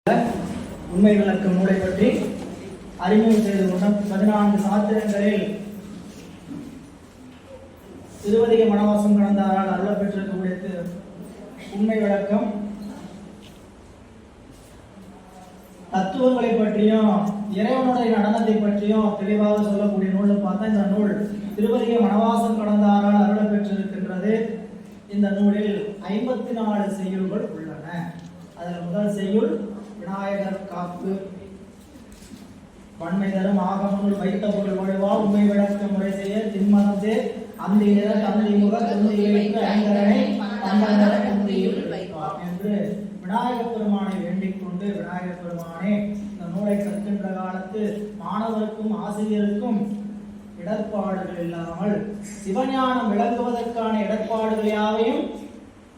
உண்மை விளக்கும் நூலை பற்றி அறிமுகம் செய்து கொண்ட 14 சாத்திரங்களில் திருவதிக மனவாசம் கடந்தாரால் அருள பெற்றிருக்கக்கூடிய உண்மை விளக்கம் தத்துவங்களை பற்றியும் இறைவனுடைய நடனத்தை பற்றியும் தெளிவாக சொல்லக்கூடிய நூல் பார்த்தா இந்த நூல் திருவதிக மனவாசம் கடந்தாரால் அருள பெற்றிருக்கின்றது. இந்த நூலில் 54 செய்யுள்கள் உள்ளன. அதில் முதல் செய்யுள் விநாயகர் காப்பு. வன்மை தரும் ஆகமனுள் வைத்த பொருள் வழுவா உண்மை விளக்க முறை செய்ய திண்மனத்தே அந்தி நிற தந்தி முக துந்தி வைத்து ஐந்தரனை தந்தர தந்தியில் வைப்பார் என்று விநாயகப் பெருமானை வேண்டிக் கொண்டு, விநாயகப் பெருமானே இந்த நூலை கற்கின்ற காலத்து மாணவருக்கும் ஆசிரியருக்கும் இடர்பாடுகள் இல்லாமல் சிவஞானம் விளங்குவதற்கான இடர்பாடுகள் யாவையும்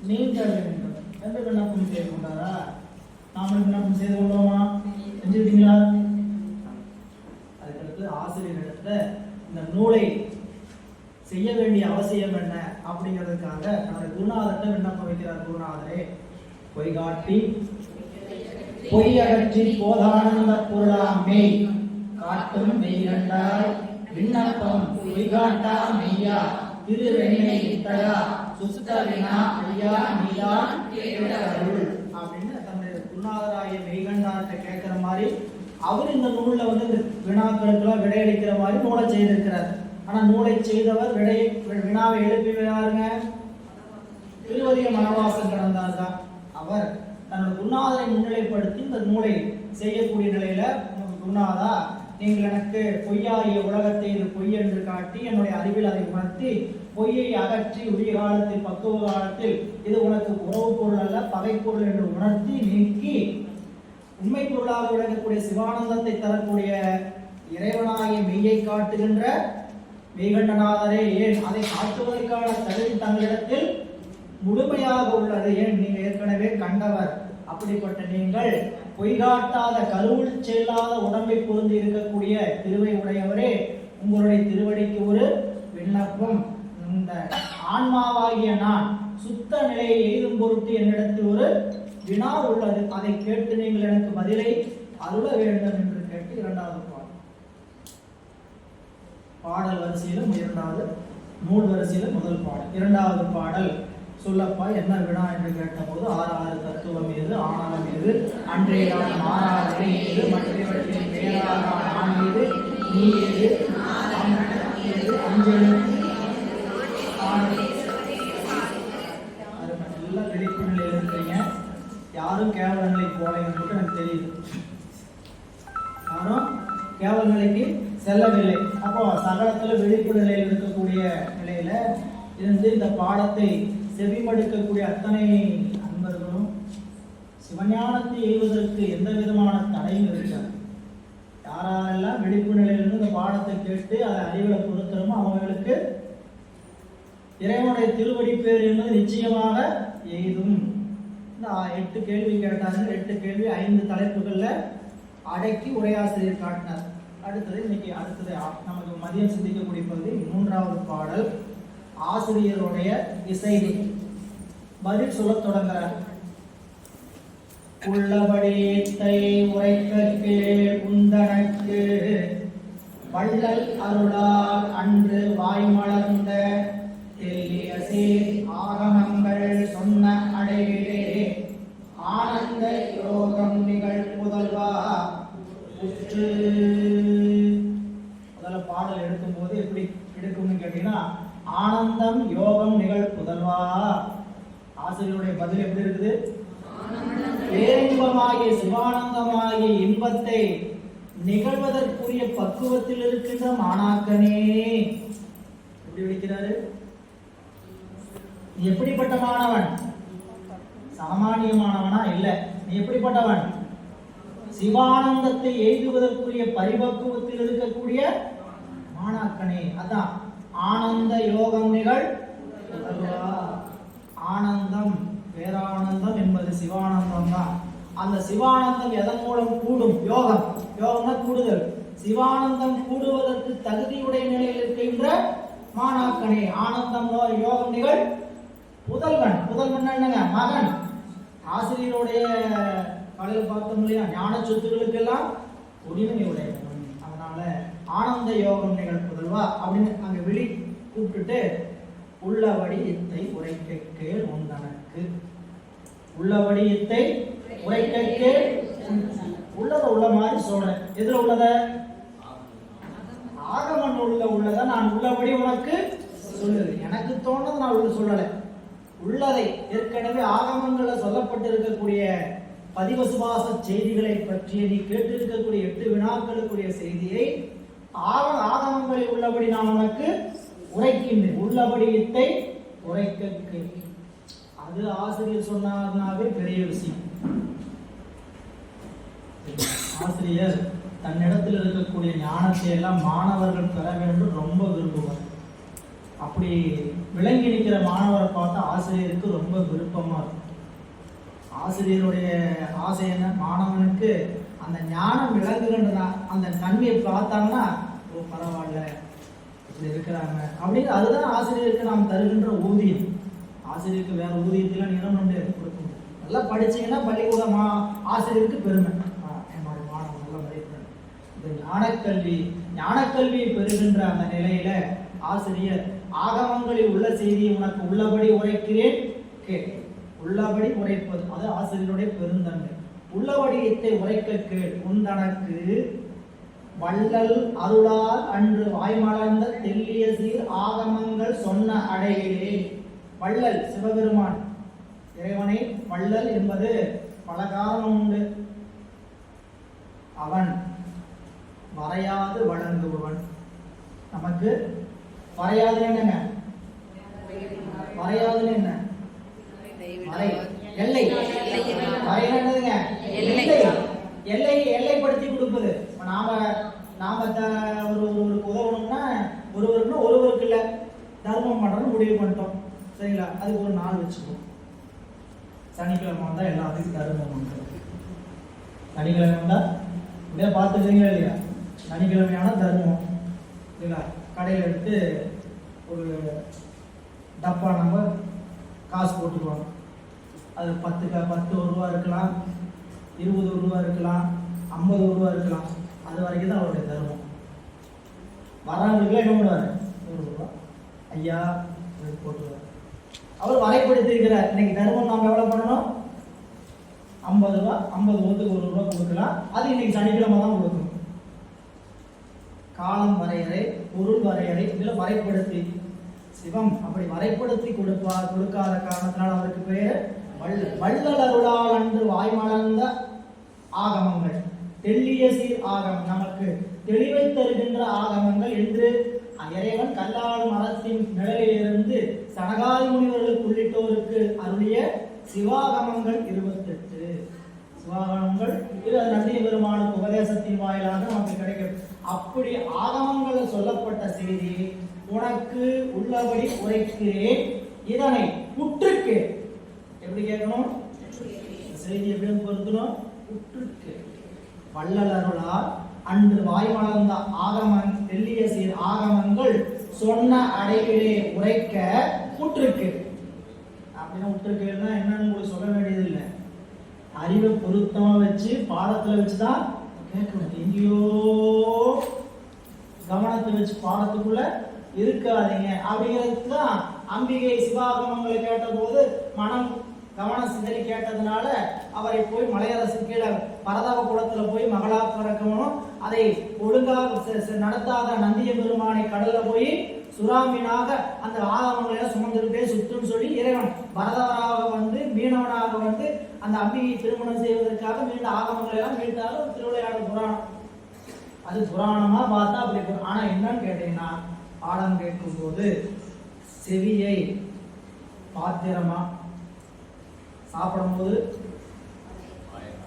நீக்க வேண்டும் என்று விண்ணப்பம் செய்து கொண்டாரா? நாமும் விண்ணப்பம் செய்து கொண்டோமா? செஞ்சுட்டீங்களா? அதுக்கடுத்து ஆசிரியரிடத்துல இந்த நூலை செய்ய வேண்டிய அவசியம் என்ன அப்படிங்கிறதுக்காக நம்முடைய குருநாதர்கிட்ட விண்ணப்பம் வைக்கிறார். குருநாதரே, பொய்காட்டி பொய் அகற்றி போதானந்த பொருளாமே காட்டும் மெய்கண்டாய் விண்ணப்பம் பொய்காட்டா மெய்யா திருவெண்ணை இட்டயா சுத்த வினா ஐயா நீதான் கேட்டருள் அப்படின்னு தன்னுடைய குருநாதராகிய மெய்கண்டார்கிட்ட கேட்கிற மாதிரி அவர் இந்த நூல்ல இந்த வினாக்களுக்கெல்லாம் விடையளிக்கிற மாதிரி நூலை செய்திருக்கிறார். ஆனா நூலை செய்தவர் வினாவை எழுப்பியாருங்க? திருவதிக மனவாசம் கடந்தார் தான். அவர் தன்னோட குருநாதரை முன்னிலைப்படுத்தி இந்த நூலை செய்யக்கூடிய நிலையில, குருநாதா நீங்கள் எனக்கு பொய்யாகிய உலகத்தை இது பொய் என்று காட்டி என்னுடைய அறிவில் அதை உணர்த்தி பொய்யை அகற்றி உரிய காலத்தில் பக்குவ காலத்தில் இது உனக்கு உறவு பொருள் அல்ல பகை பொருள் என்று உணர்த்தி நீக்கி உண்மை பொருளாக விளங்கக்கூடிய சிவானந்தத்தை தரக்கூடிய இறைவனாகிய மெய்யை காட்டுகின்ற மெய்கண்டநாதரே, ஏன் அதை காட்டுவதற்கான தகுதி தங்களிடத்தில் முழுமையாக உள்ளது. ஏன் நீங்கள் ஏற்கனவே கண்டவர். அப்படிப்பட்ட நீங்கள் பொய்காட்டாத கருவுள் செல்லாத உடம்பை பொருந்தி இருக்கக்கூடிய திருவை உடையவரே, உங்களுடைய திருவடிக்கு ஒரு விண்ணப்பம். இந்த ஆன்மாவாகிய நான் சுத்த நிலையை எய்தும் பொருட்டு என்னிடத்தில் ஒரு வினா உள்ளது. அதை கேட்டு நீங்கள் எனக்கு பதிலை அருள வேண்டும் என்று கேட்டு இரண்டாவது பாடல் வரிசையில இரண்டாவது, நூல் வரிசையில முதல் பாடல். இரண்டாவது பாடல் சொல்லப்பா என்ன வினா என்று கேட்டபோது 6 தத்துவம் ஏது, ஆணவம் ஏது, அன்றைய மாறாதனை ஏது, மற்றவற்றின் பெயராக நான் ஏது, நீ ஏது, எல்லாம் விழிப்பு நிலையில் இருக்கிறீங்க. யாரும் கேவல நிலை போலைன்னு எனக்கு தெரியுது. யாரும் கேவல நிலைக்கு செல்லவில்லை. அப்போ சகலத்துல விழிப்பு நிலையில் இருக்கக்கூடிய நிலையில இருந்து இந்த பாடத்தை செவிமடுக்கக்கூடிய அத்தனை அன்பர்களும் சிவஞானத்தை எய்வதற்கு எந்த விதமான தடையும் இருக்காது. யாரெல்லாம் விழிப்பு நிலையிலிருந்து இந்த பாடத்தை கேட்டு அதை அறிவுல பொருத்தணுமோ அவங்களுக்கு இறைவனுடைய திருவடி பேர் என்பது நிச்சயமாக எய்தும். இந்த 8 கேள்வி கேட்டார்கள். 8 கேள்வி 5 தலைப்புகள்ல அடக்கி உரையாசிரியர் காட்டினார். அடுத்தது நமக்கு மதியம் சிந்திக்கக்கூடிய பகுதி 3வது பாடல். ஆசிரியருடைய இசை பதில் சொல்ல தொடங்குறார். உள்ளபடியத்தை உரைக்க கேள் உந்தனக்கு வள்ளல் அருளால் அன்று வாய்மலர்ந்த தெல்லிய சீர் ஆகமங்கள் சொன்ன அடைவிலே ஆனந்த யோகம் நிகழ் புதல்வா உற்று. முதல்ல பாடல் எடுக்கும் போது எப்படி எடுக்கும்னு கேட்டீங்கன்னா, ஆனந்தம் யோகம் நிகழ் புதல்வா. ஆசிரியருடைய பதில் எப்படி இருக்குது? பேரின்பமாகிய சிவானந்தமாகிய இன்பத்தை நிகழ்வதற்குரிய பக்குவத்தில் இருக்கின்ற மாணாக்கனே. எப்படி விളിக்கிறாரு? நீ எப்படிப்பட்ட மாணவன்? சாமானிய மாணவனா இல்ல. நீ எப்படிப்பட்டவன்? சிவானந்தத்தை எய்துவதற்குரிய பரிபக்குவத்தில் இருக்கக்கூடிய மாணாக்கனே. அதான் ஆனந்த யோகம் நிகழ். ஆனந்தம் பேரானந்தம் என்பது சிவானந்தம் தான். அந்த சிவானந்தம் எதன் மூலம் கூடும்? யோகம். யோகம்னா கூடுதல். சிவானந்தம் கூடுவதற்கு தகுதியுடைய நிலையில் இருக்கின்ற மாணாக்கனே. ஆனந்தம் யோகம் நிகழ் புதல்வன். புதல்வன் என்னங்க? மகன். ஆசிரியருடைய காலையில் பார்த்தோம் இல்லையா, ஞான சொத்துக்களுக்கெல்லாம் உரிமை உடையவன். அதனால ஆனந்த யோகம் நிகழ் புதல்வா அப்படின்னு அங்க வெளி கூப்பிட்டுட்டு உள்ளபடி இத்தை உரைக்க கேள் உந்தனக்கு. உள்ளபடி இத்தை உரைக்க கேள், உள்ளத உள்ள மாதிரி சொல்றேன். எதுல உள்ளத? ஆகம நூல்ல உள்ளத நான் உள்ளபடி உனக்கு சொல்லுது. எனக்கு தோணுது நான் உள்ள சொல்லலை. உள்ளதை ஏற்கனவே ஆகமங்கள்ல சொல்லப்பட்டிருக்கக்கூடிய பதிவசுவாச செய்திகளை பற்றிய நீ கேட்டிருக்கக்கூடிய 8 வினாக்களுக்குரிய செய்தியை ஆகமங்களில் உள்ளபடி நான் உனக்கு உரைக்கின்றேன். உள்ளபடி இத்தை உரைக்க. அது ஆசிரியர் சொன்னார்னாவே பெரிய விஷயம். ஆசிரியர் தன்னிடத்தில் இருக்கக்கூடிய ஞானத்தை எல்லாம் மாணவர்கள் பெற வேண்டும் ரொம்ப விரும்புவார். அப்படி விளங்கி நிற்கிற மாணவரை பார்த்தா ஆசிரியருக்கு ரொம்ப விருப்பமா இருக்கும். ஆசிரியருடைய ஆசை என்ன? மாணவனுக்கு அந்த ஞானம் விளங்குகின்ற அந்த தன்மையை பார்த்தாங்கன்னா, ஓ பரவாயில்ல இப்படி இருக்கிறாங்க அப்படின்னு. அதுதான் ஆசிரியருக்கு நாம் தருகின்ற ஊதியம். ஆசிரியருக்கு வேற ஊதியத்திலாம் நிறம் கொண்டு கொடுக்க முடியும். நல்லா படிச்சீங்கன்னா பள்ளிக்கூட ஆசிரியருக்கு பெருமை. என்னுடைய மாணவன் நல்ல மதிப்பெண். இந்த ஞானக்கல்வியை பெறுகின்ற அந்த நிலையில ஆசிரியர் ஆகமங்களில் உள்ள செய்தியை உனக்கு உள்ளபடி உரைக்கிறேன் கேள். உள்ளபடி உரைப்பது அது ஆசிரியருடைய பெருந்தன்மை. உள்ளபடி இத்தை உரைக்க கேள் உந்தனக்கு வள்ளல் அருளால் அன்று வாய்மலர்ந்த தெல்லிய சீர் ஆகமங்கள் சொன்ன அடையிலே. வள்ளல் சிவபெருமான். இறைவனை வள்ளல் என்பது பல காரணம் உண்டு. அவன் வரையாது வழங்குபவன். நமக்கு வரையாது என்னங்க? வரையாது என்ன? வரை எல்லை. வரை என்னதுங்க? எல்லை. எல்லைப்படுத்தி கொடுப்பது. நாம ஒருவருக்கு உதவணும்னா ஒருவருக்கு இல்ல தர்மம் பண்றோம்னு முடிவு பண்ணிட்டோம். சரிங்களா? அதுக்கு ஒரு நாள் வச்சுக்கோம். சனிக்கிழமை வந்தா எல்லாத்துக்கும் தர்மம் பண்றோம். சனிக்கிழமை வந்தா இப்படியே பார்த்துக்கிறீங்களா இல்லையா? சனிக்கிழமையான தர்மம் இல்லைங்களா? கடையில் எடுத்து ஒரு டப்பா நம்ம காசு போட்டுக்குவாங்க. அது 10 ரூபா இருக்கலாம், 20 ரூபா இருக்கலாம், 50 ரூபா இருக்கலாம். அது வரைக்கும் தான் அவருடைய தர்மம். வரவங்களுக்கு என்ன பண்ணுவார்? 1 ரூபா ஐயா போட்டுருவார். அவர் வரைப்படுத்திருக்கிறார். இன்னைக்கு தர்மம் நாம் எவ்வளவு பண்ணணும்? 50 ரூபா. 50 ரூபாய்க்கு 1 ரூபா கொடுக்கலாம். அது இன்னைக்கு சனிக்கிழமை தான் கொடுக்கணும். காலம் வரையறை, பொருள் வரையறை, இதில் வரைப்படுத்தி சிவம் அப்படி வரைப்படுத்தி கொடுக்காத காரணத்தினால் அவருக்கு பேர் வள்ளல் அருளால் அன்று வாய்மலர்ந்த ஆகமங்கள். தெல்லிய சீர் ஆகமம், நமக்கு தெளிவை தருகின்ற ஆகமங்கள் என்று இறைவன் கல்லால் மரத்தின் நிழலிலிருந்து சனகாதி முனிவர்களுக்கு உள்ளிட்டோருக்கு அருளிய சிவாகமங்கள் 28. சிவாகமங்கள் இது நந்திய பெருமானுக்கு உபதேசத்தின் வாயிலாக நமக்கு கிடைக்கும். அப்படி ஆகமங்கள் சொல்லப்பட்ட செய்தி உனக்கு உள்ளபடி உரைக்கிறேன். இதனை உற்றுக்கு எப்படி கேட்கணும்? செய்தி எப்படி பொருத்தணும்? உற்றுக்கு. வள்ளல் அருளால் அன்று வாய்மலர்ந்த ஆகமன் தெல்லிய சீர் ஆகமங்கள் சொன்ன அடையிலே உரைக்க உற்றுக்கு. அப்படின்னா உற்றுக்குன்னா என்னன்னு உங்களுக்கு சொல்ல வேண்டியது இல்லை. அறிவை பொருத்தமா வச்சு பாடத்துல வச்சுதான் கேட்கணும். எங்கேயோ கவனத்தை வச்சு பாடத்துக்குள்ள இருக்காதீங்க அப்படிங்கிறதுக்கு தான் அம்பிகை சிவாகமங்களை கேட்ட போது மனம் கவனம் சிதறி கேட்டதுனால அவரை போய் மலையரசு கீழே பரதவ குளத்துல போய் மகளா பிறக்கணும். அதை ஒழுங்காக நடத்தாத நந்திய பெருமானை கடல்ல போய் சுறாமீனாக அந்த ஆகமங்களை சுமந்துகிட்டே சுற்றுன்னு சொல்லி இறைவன் பரதவராக வந்து மீனவனாக வந்து அந்த அம்பிகை திருமணம் செய்வதற்காக மீண்டும் ஆகமங்களை எல்லாம் மீட்டாலும் திருவிளையாடல் புராணம். அது புராணமா பார்த்தா அப்படி. ஆனா என்னன்னு கேட்டீங்கன்னா, பாடம் கேட்கும் போது செவியை பாத்திரமா, சாப்பிடும் போது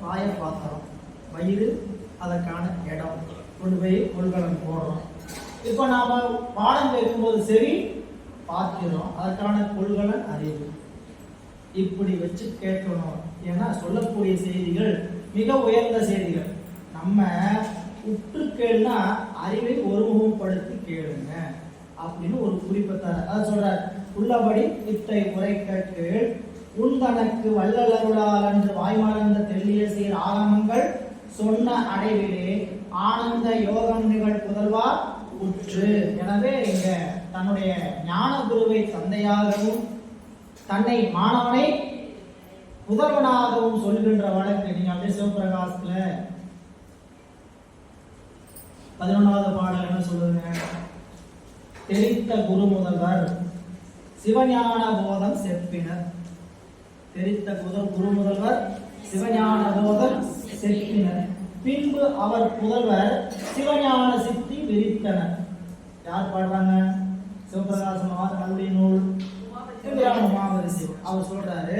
வாய பாத்திரம், வயிறு அதற்கான இடம், கொண்டு போய் கொள்கலன் போடுறோம். இப்ப நாம பாடம் கேட்கும்போது செவி பாத்திரம், அதற்கான கொள்கலன் அறிவு. இப்படி வச்சு கேட்கணும். ஏன்னா சொல்லக்கூடிய செய்திகள் மிக உயர்ந்த செய்திகள். நம்ம உற்று கேள்னா அறிவை ஒருமுகப்படுத்தி கேளுங்க அப்படின்னு ஒரு குறிப்பிட்டார். அதை சொல்றார். உள்ளபடி இத்தை உரைக்க கேள் உந்தனக்கு வள்ளலருளால் அன்று வாய்மலர்ந்த தெள்ளிய சீர் ஆகமங்கள் சொன்ன அடைவிலே ஆனந்த யோகம் நிகழ் புதல்வா உற்று. எனவே இங்க தன்னுடைய ஞான குருவை தந்தையாகவும் தன்னை மாணவனை புதல்வனாகவும் சொல்கின்ற வழக்கு. நீங்க அப்படியே சிவபிரகாசத்துல 11வது பாடல் என்ன சொல்லுங்க? தெரித்த குரு முதல்வர் சிவஞான போதம் செப்பினர். தெரித்த குரு முதல்வர் சிவஞான போதம் செப்பினர். பின்பு அவர் புதல்வர் சிவஞான சித்தி விரித்தனர். யார் பாடுறாங்க? சிவபிரகாசம் அவருடைய நூல் உமாபரிசி. அவர் சொல்றாரு,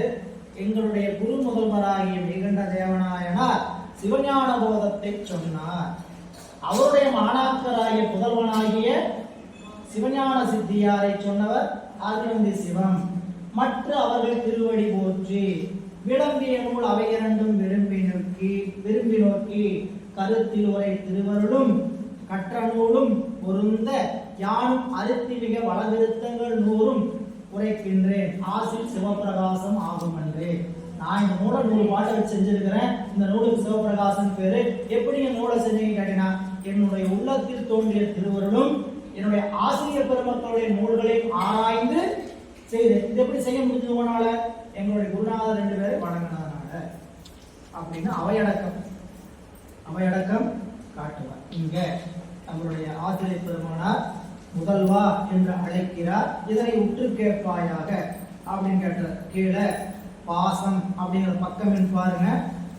எங்களுடைய குரு முதல்வராகிய மிகண்ட தேவநாயனார் சிவஞான போதத்தை சொன்னார். அவருடைய மாணாக்கராகிய புதல்வனாகிய சிவஞான சித்தியாரை சொன்னவர் அருணந்தி சிவம். மற்ற அவர்கள் திருவடி போற்றி விளம்பிய நூல் அவை இரண்டும் விரும்பி நோக்கி கருத்தில் உரை திருவருளும் கற்ற நூலும் பொருந்த யானும் அருத்தி மிக வளவிருத்தங்கள் 100 உரைக்கின்றேன். ஆசில் சிவபிரகாசம் ஆகும் என்றே. நான் இந்த நூலை 100 பாடல் செஞ்சிருக்கிறேன். இந்த நூலுக்கு சிவபிரகாசம் பேரு. எப்படி இந்த நூலை செஞ்சீங்க கேட்டீங்கன்னா, என்னுடைய உள்ளத்தில் தோன்றிய திருவருளும் என்னுடைய ஆசிரியர் பெருமக்களுடைய நூல்களையும் ஆராய்ந்து செய்து. இது எப்படி செய்ய முடிஞ்சது போனால? எங்களுடைய குருநாதர் 2 பேரை வணங்கினதுனால அப்படின்னு அவையடக்கம் காட்டுவார். இங்க நம்மளுடைய ஆசிரியர் பெருமானார் முதல்வா என்று அழைக்கிறார். இதனை உற்று கேட்பாயாக அப்படின்னு கேட்டார். கீழே பாசம் அப்படிங்கிற பக்கம் பாருங்க,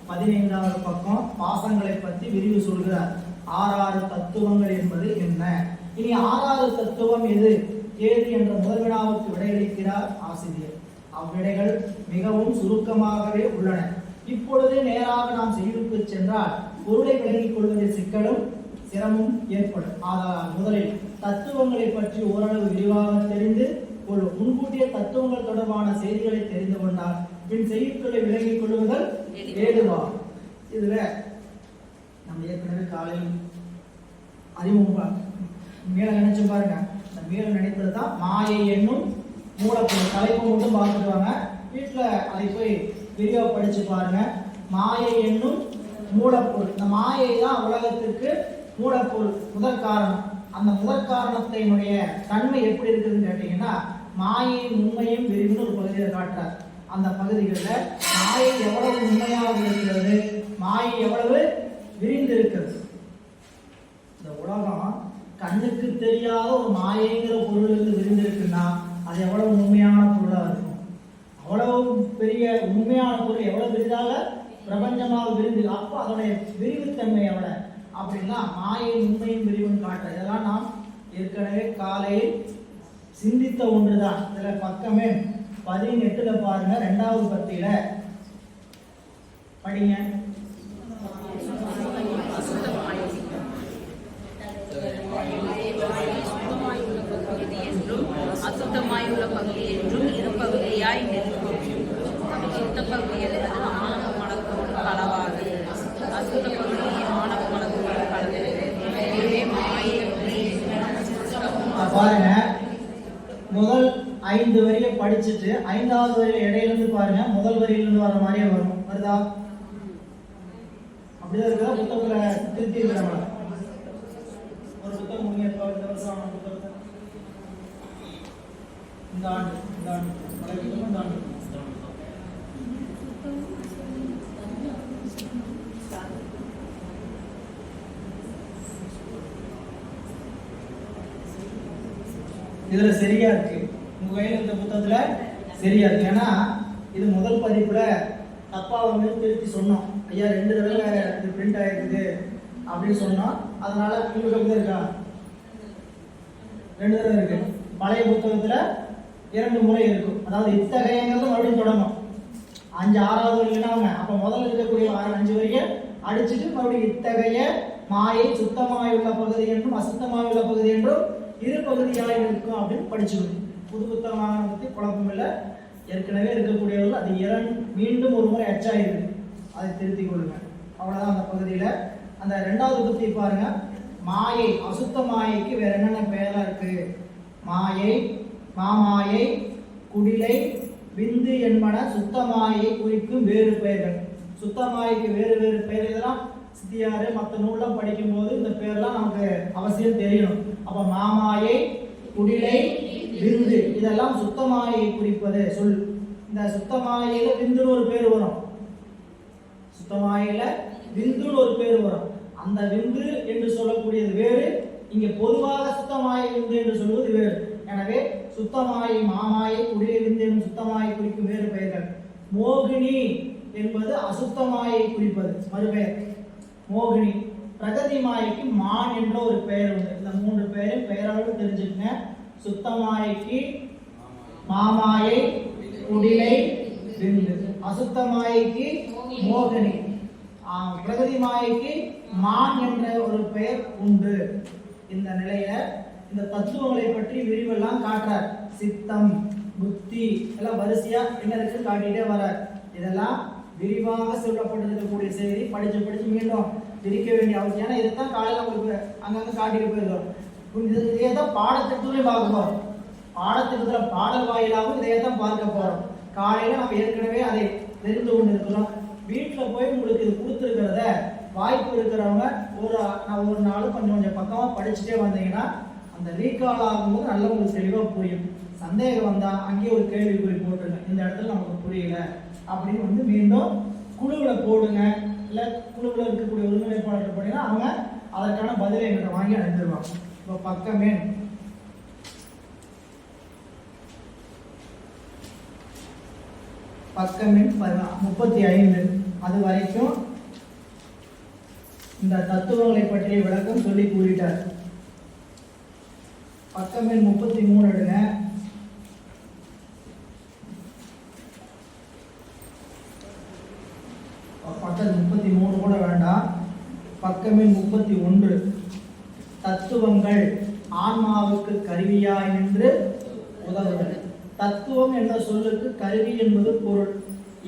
15வது பக்கம். பாசங்களை பற்றி விரிவு சொல்கிறார். 6 தத்துவங்கள் என்பது என்ன? இனி 6 தத்துவம் ஏது என்ற முதல் வினாவுக்கு விடையளிக்கிறார் ஆசிரியர். அவ்விடைகள் மிகவும் சுருக்கமாகவே உள்ளன. இப்பொழுது நேராக நாம் செய்திக்கு சென்றால் பொருளை விளங்கிக் கொள்வதில் சிக்கலும் சிரமமும் ஏற்படும். ஆனால் முதலில் தத்துவங்களை பற்றி ஓரளவு விரிவாக தெரிந்து கொள்ளும். முன்கூட்டிய தத்துவங்கள் தொடர்பான செய்திகளை தெரிந்து கொண்டால் பின் செய்திகளை விளங்கிக் கொள்வதல் ஏதுவாகும். இதுல நம்ம ஏற்கனவே காலையில் அறிமுகம் மேல நினைச்சு பாருங்க. இந்த மேல நினைத்ததுதான் மாயை என்னும் மூலப்பொருள். தலைப்பு மட்டும் பார்த்துடுவாங்க. வீட்டுல அதை போய் விரிவா படிச்சு பாருங்க. மாயை என்னும் மூலப்பொருள். இந்த மாயை தான் உலகத்திற்கு மூலப்பொருள், முதற் காரணம். அந்த முதற் காரணத்தினுடைய தன்மை எப்படி இருக்குதுன்னு கேட்டீங்கன்னா, மாயையின் உண்மையும் விரிவுன்னு ஒரு பகுதியில் காட்டுறார். அந்த பகுதிகளில் மாயை எவ்வளவு உண்மையாக இருக்கிறது, மாயை எவ்வளவு விரிந்து இருக்கிறது. இந்த உலகம் கண்ணுக்கு தெரியாத ஒரு மாயைங்கிற பொருள் இருந்து விரிந்திருக்குன்னா அது எவ்வளவு உண்மையான பொருளாக இருக்கும். அவ்வளவு பெரிய உண்மையான பொருள் எவ்வளவு பெரிதாக பிரபஞ்சமாக விரிந்து, அப்போ அதோடைய விரிவுத்தன்மை எவ்வளவு அப்படின்னா மாயின் உண்மையும் விரிவும் காட்டுற. இதெல்லாம் நாம் ஏற்கனவே காலையில் சிந்தித்த ஒன்றுதான். இதுல பக்கமே 18 பாருங்க, 2வது பத்தியில படிங்க. அசுத்தமாயுள்ள பகுதி என்றும் இரு பகுதியாய் நிற்கும். சுத்த பகுதி என்பது ஆணவ மலத்தோடு கலவாது, அசுத்த பகுதி ஆணவ மலத்தோடு கலந்தது. பாருங்க, முதல் 5 வரியை படிச்சுட்டு 5வது வரியில இடையிலிருந்து பாருங்க, முதல் வரியிலிருந்து வர மாதிரியே வரும். வருதா? அப்படிதான் இருக்குதா? புத்தகத்துல திருத்தி இருக்கிறாங்க. ஒரு புத்தகம் முன்னே புத்தகத்தை இந்த ஆண்டு இதுல சரியா இருக்கு. உங்க கையில இந்த புத்தகத்துல சரியா இருக்கு. ஏன்னா இது முதல் பதிப்புல தப்பா வந்து திருத்தி சொன்னோம். ஐயா 2 தடவை இது பிரிண்ட் ஆயிருக்குது அப்படின்னு சொன்னோம். அதனால உங்களுக்கு இருக்கா? 2 தடவை இருக்கு. பழைய புத்தகத்துல 2 முறை இருக்கும். அதாவது இத்தகையங்கிறது மறுபடியும் தொடங்கும். 5 6வது வரையிலாங்க. அப்ப முதல்ல இருக்கக்கூடிய 5 வரியை அடிச்சுட்டு மறுபடியும் இத்தகைய மாயை சுத்தமாயுள்ள பகுதி என்றும் அசுத்தமாயுள்ள பகுதி என்றும் இரு பகுதியாக இருக்கும் அப்படின்னு படிச்சுக்கணும். புது புத்தகமாக பற்றி குழப்பம் இல்லை. ஏற்கனவே இருக்கக்கூடியவர்கள் அது மீண்டும் ஒரு முறை அச்சாயிருக்கு. அதை திருத்திக் கொள்ளுங்க. அவ்வளவுதான் அந்த பகுதியில. அந்த 2வது பத்தி பாருங்க. மாயை, அசுத்த மாயைக்கு வேற என்னென்ன பெயரா இருக்கு? மாயை, மாமாயை, குடிலை, விந்து என்பன சுத்தமாயை குறிக்கும் வேறு பெயர்கள். சுத்தமாய்க்கு வேறு வேறு பெயர். இதெல்லாம் சித்தியாரு மற்ற நூல்லாம் படிக்கும் போது இந்த பேர்லாம் நமக்கு அவசியம் தெரியணும். அப்ப மாமாயை, குடிலை, விந்து இதெல்லாம் சுத்தமாயை குறிப்பது சொல். இந்த சுத்தமாயில விந்துன்னு ஒரு பேர் வரும். சுத்தமாயில விந்துன்னு ஒரு பேர் வரும். அந்த விந்து என்று சொல்லக்கூடியது வேறு, இங்க பொதுவாக சுத்தமாயை விந்து என்று சொல்வது வேறு. எனவே சுத்தமாயை, மாமாயை, குடிலை, விந்து என்னும் சுத்தமாயை குறிக்கும் வேறு பெயர்கள். மோகினி என்பது அசுத்தமாயை குறிப்பது மறுபெயர் மோகினி. பிரகதி மாயைக்கு மான் என்ற ஒரு பெயர் உண்டு. இந்த மூன்று பெயரும் பெயராலும் தெரிஞ்சுக்கங்க. சுத்தமாயைக்கு மாமாயை, குடிலை, விந்து. அசுத்தமாயைக்கு மோகினி. பிரகதி மாயைக்கு மான் என்ற ஒரு பெயர் உண்டு. இந்த நிலையில இந்த தத்துவங்களை பற்றி விரிவெல்லாம் காட்டுறார். சித்தம், புத்தி எல்லாம் வரிசையா என்ன இருக்கு காட்டிட்டே வர. இதெல்லாம் விரிவாக சொல்லப்பட்டிருக்கக்கூடிய செய்தி. படிச்சு மீண்டும் விரிக்க வேண்டிய அவசியம். ஏன்னா இதுதான் காலையில் உங்களுக்கு அங்கங்க காட்டிட்டு போயிருக்கோம். இதே தான் பாடத்திட்டத்துலையும் பார்க்க போறோம். பாடத்திட்டத்துல பாடல் வாயிலாகவும் இதையே தான் பார்க்க போறோம். காலையில நம்ம ஏற்கனவே அதை தெரிந்து கொண்டு இருக்கிறோம். வீட்டுல போய் உங்களுக்கு இது கொடுத்துருக்கிறத வாய்ப்பு இருக்கிறவங்க ஒரு நாள் கொஞ்சம் பக்கமா படிச்சுட்டே வந்தீங்கன்னா அந்த ரீகால் ஆகும்போது நல்லா உங்களுக்கு தெளிவா புரியும். சந்தேகம் வந்தா அங்கேயே ஒரு கேள்விக்குறி போட்டுருங்க. இந்த இடத்துல நமக்கு புரியல அப்படின்னு மீண்டும் குழுவில் போடுங்க. இல்லை குழுவில் இருக்கக்கூடிய ஒருங்கிணைப்பாளர் போனீங்கன்னா அவங்க அதற்கான பதிலை எங்கிட்ட வாங்கி அனுப்பிடுவாங்க. இப்போ பக்கமே பக்கமின் 35 அது வரைக்கும் இந்த தத்துவங்களை பற்றிய விளக்கம் சொல்லி கூறிட்டார். பக்கமின் 33 எடுங்க. பக்கம் 33 கூட வேண்டாம். பக்கமின் 31 தத்துவங்கள் ஆன்மாவுக்கு கருவியாய் நின்று உதவுதல். தத்துவம் என்ற சொல்லுக்கு கருவி என்பது பொருள்.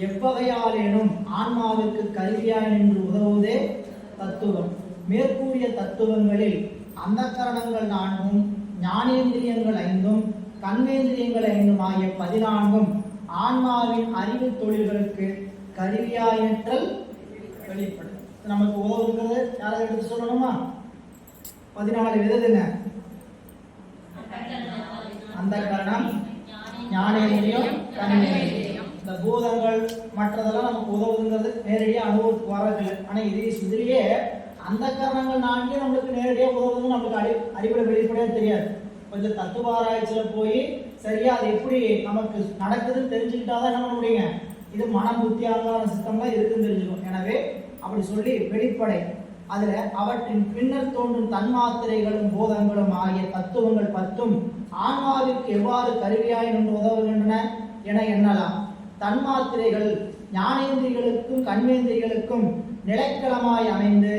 எவ்வகையாலேனும் ஆன்மாவிற்கு கருவியாய் நின்று உதவுவதே தத்துவம். மேற்கூறிய தத்துவங்களில் அந்த கரணங்கள் 4, ஞானேந்திரியங்கள் 5, கண்மேந்திரியங்கள் 5 ஆகிய 14 ஆன்மாவின் அறிவு தொழில்களுக்கு கருவியாயிற்றல் வெளிப்படும். நமக்கு உதவுகிறது யாராவது எடுத்து சொல்லணுமா? 14 விததுங்க. அந்த கரணம், ஞானேந்திரியம், கண்மேந்திரியம். இந்த பூதங்கள் மற்றதெல்லாம் நமக்கு உதவுங்கிறது நேரடியாக அனுபவத்துக்கு வரதில்லை. ஆனால் இதுலேயே அந்த காரணங்கள் 4 நம்மளுக்கு நேரடியாக உதவுதுன்னு நம்மளுக்கு அடிப்படை வெளிப்படையாக தெரியாது. கொஞ்சம் தத்துவாராய்ச்சியில் போய் சரியா அது எப்படி நமக்கு நடக்குதுன்னு தெரிஞ்சுக்கிட்டாதான் என்ன பண்ண முடியுங்க? இது மனம், புத்தி, ஆங்கார சிஸ்டம்லாம் இருக்குன்னு தெரிஞ்சுக்கும். எனவே அப்படி சொல்லி வெளிப்படை அதுல அவற்றின் பின்னர் தோன்றும் தன்மாத்திரைகளும் போதங்களும் ஆகிய தத்துவங்கள் 10 ஆன்மாவிற்கு எவ்வாறு கருவியாய் நின்று உதவுகின்றன என எண்ணலாம். தன்மாத்திரைகள் ஞானேந்திரிகளுக்கும் கண்மேந்திரிகளுக்கும் நிலைக்களமாய் அமைந்து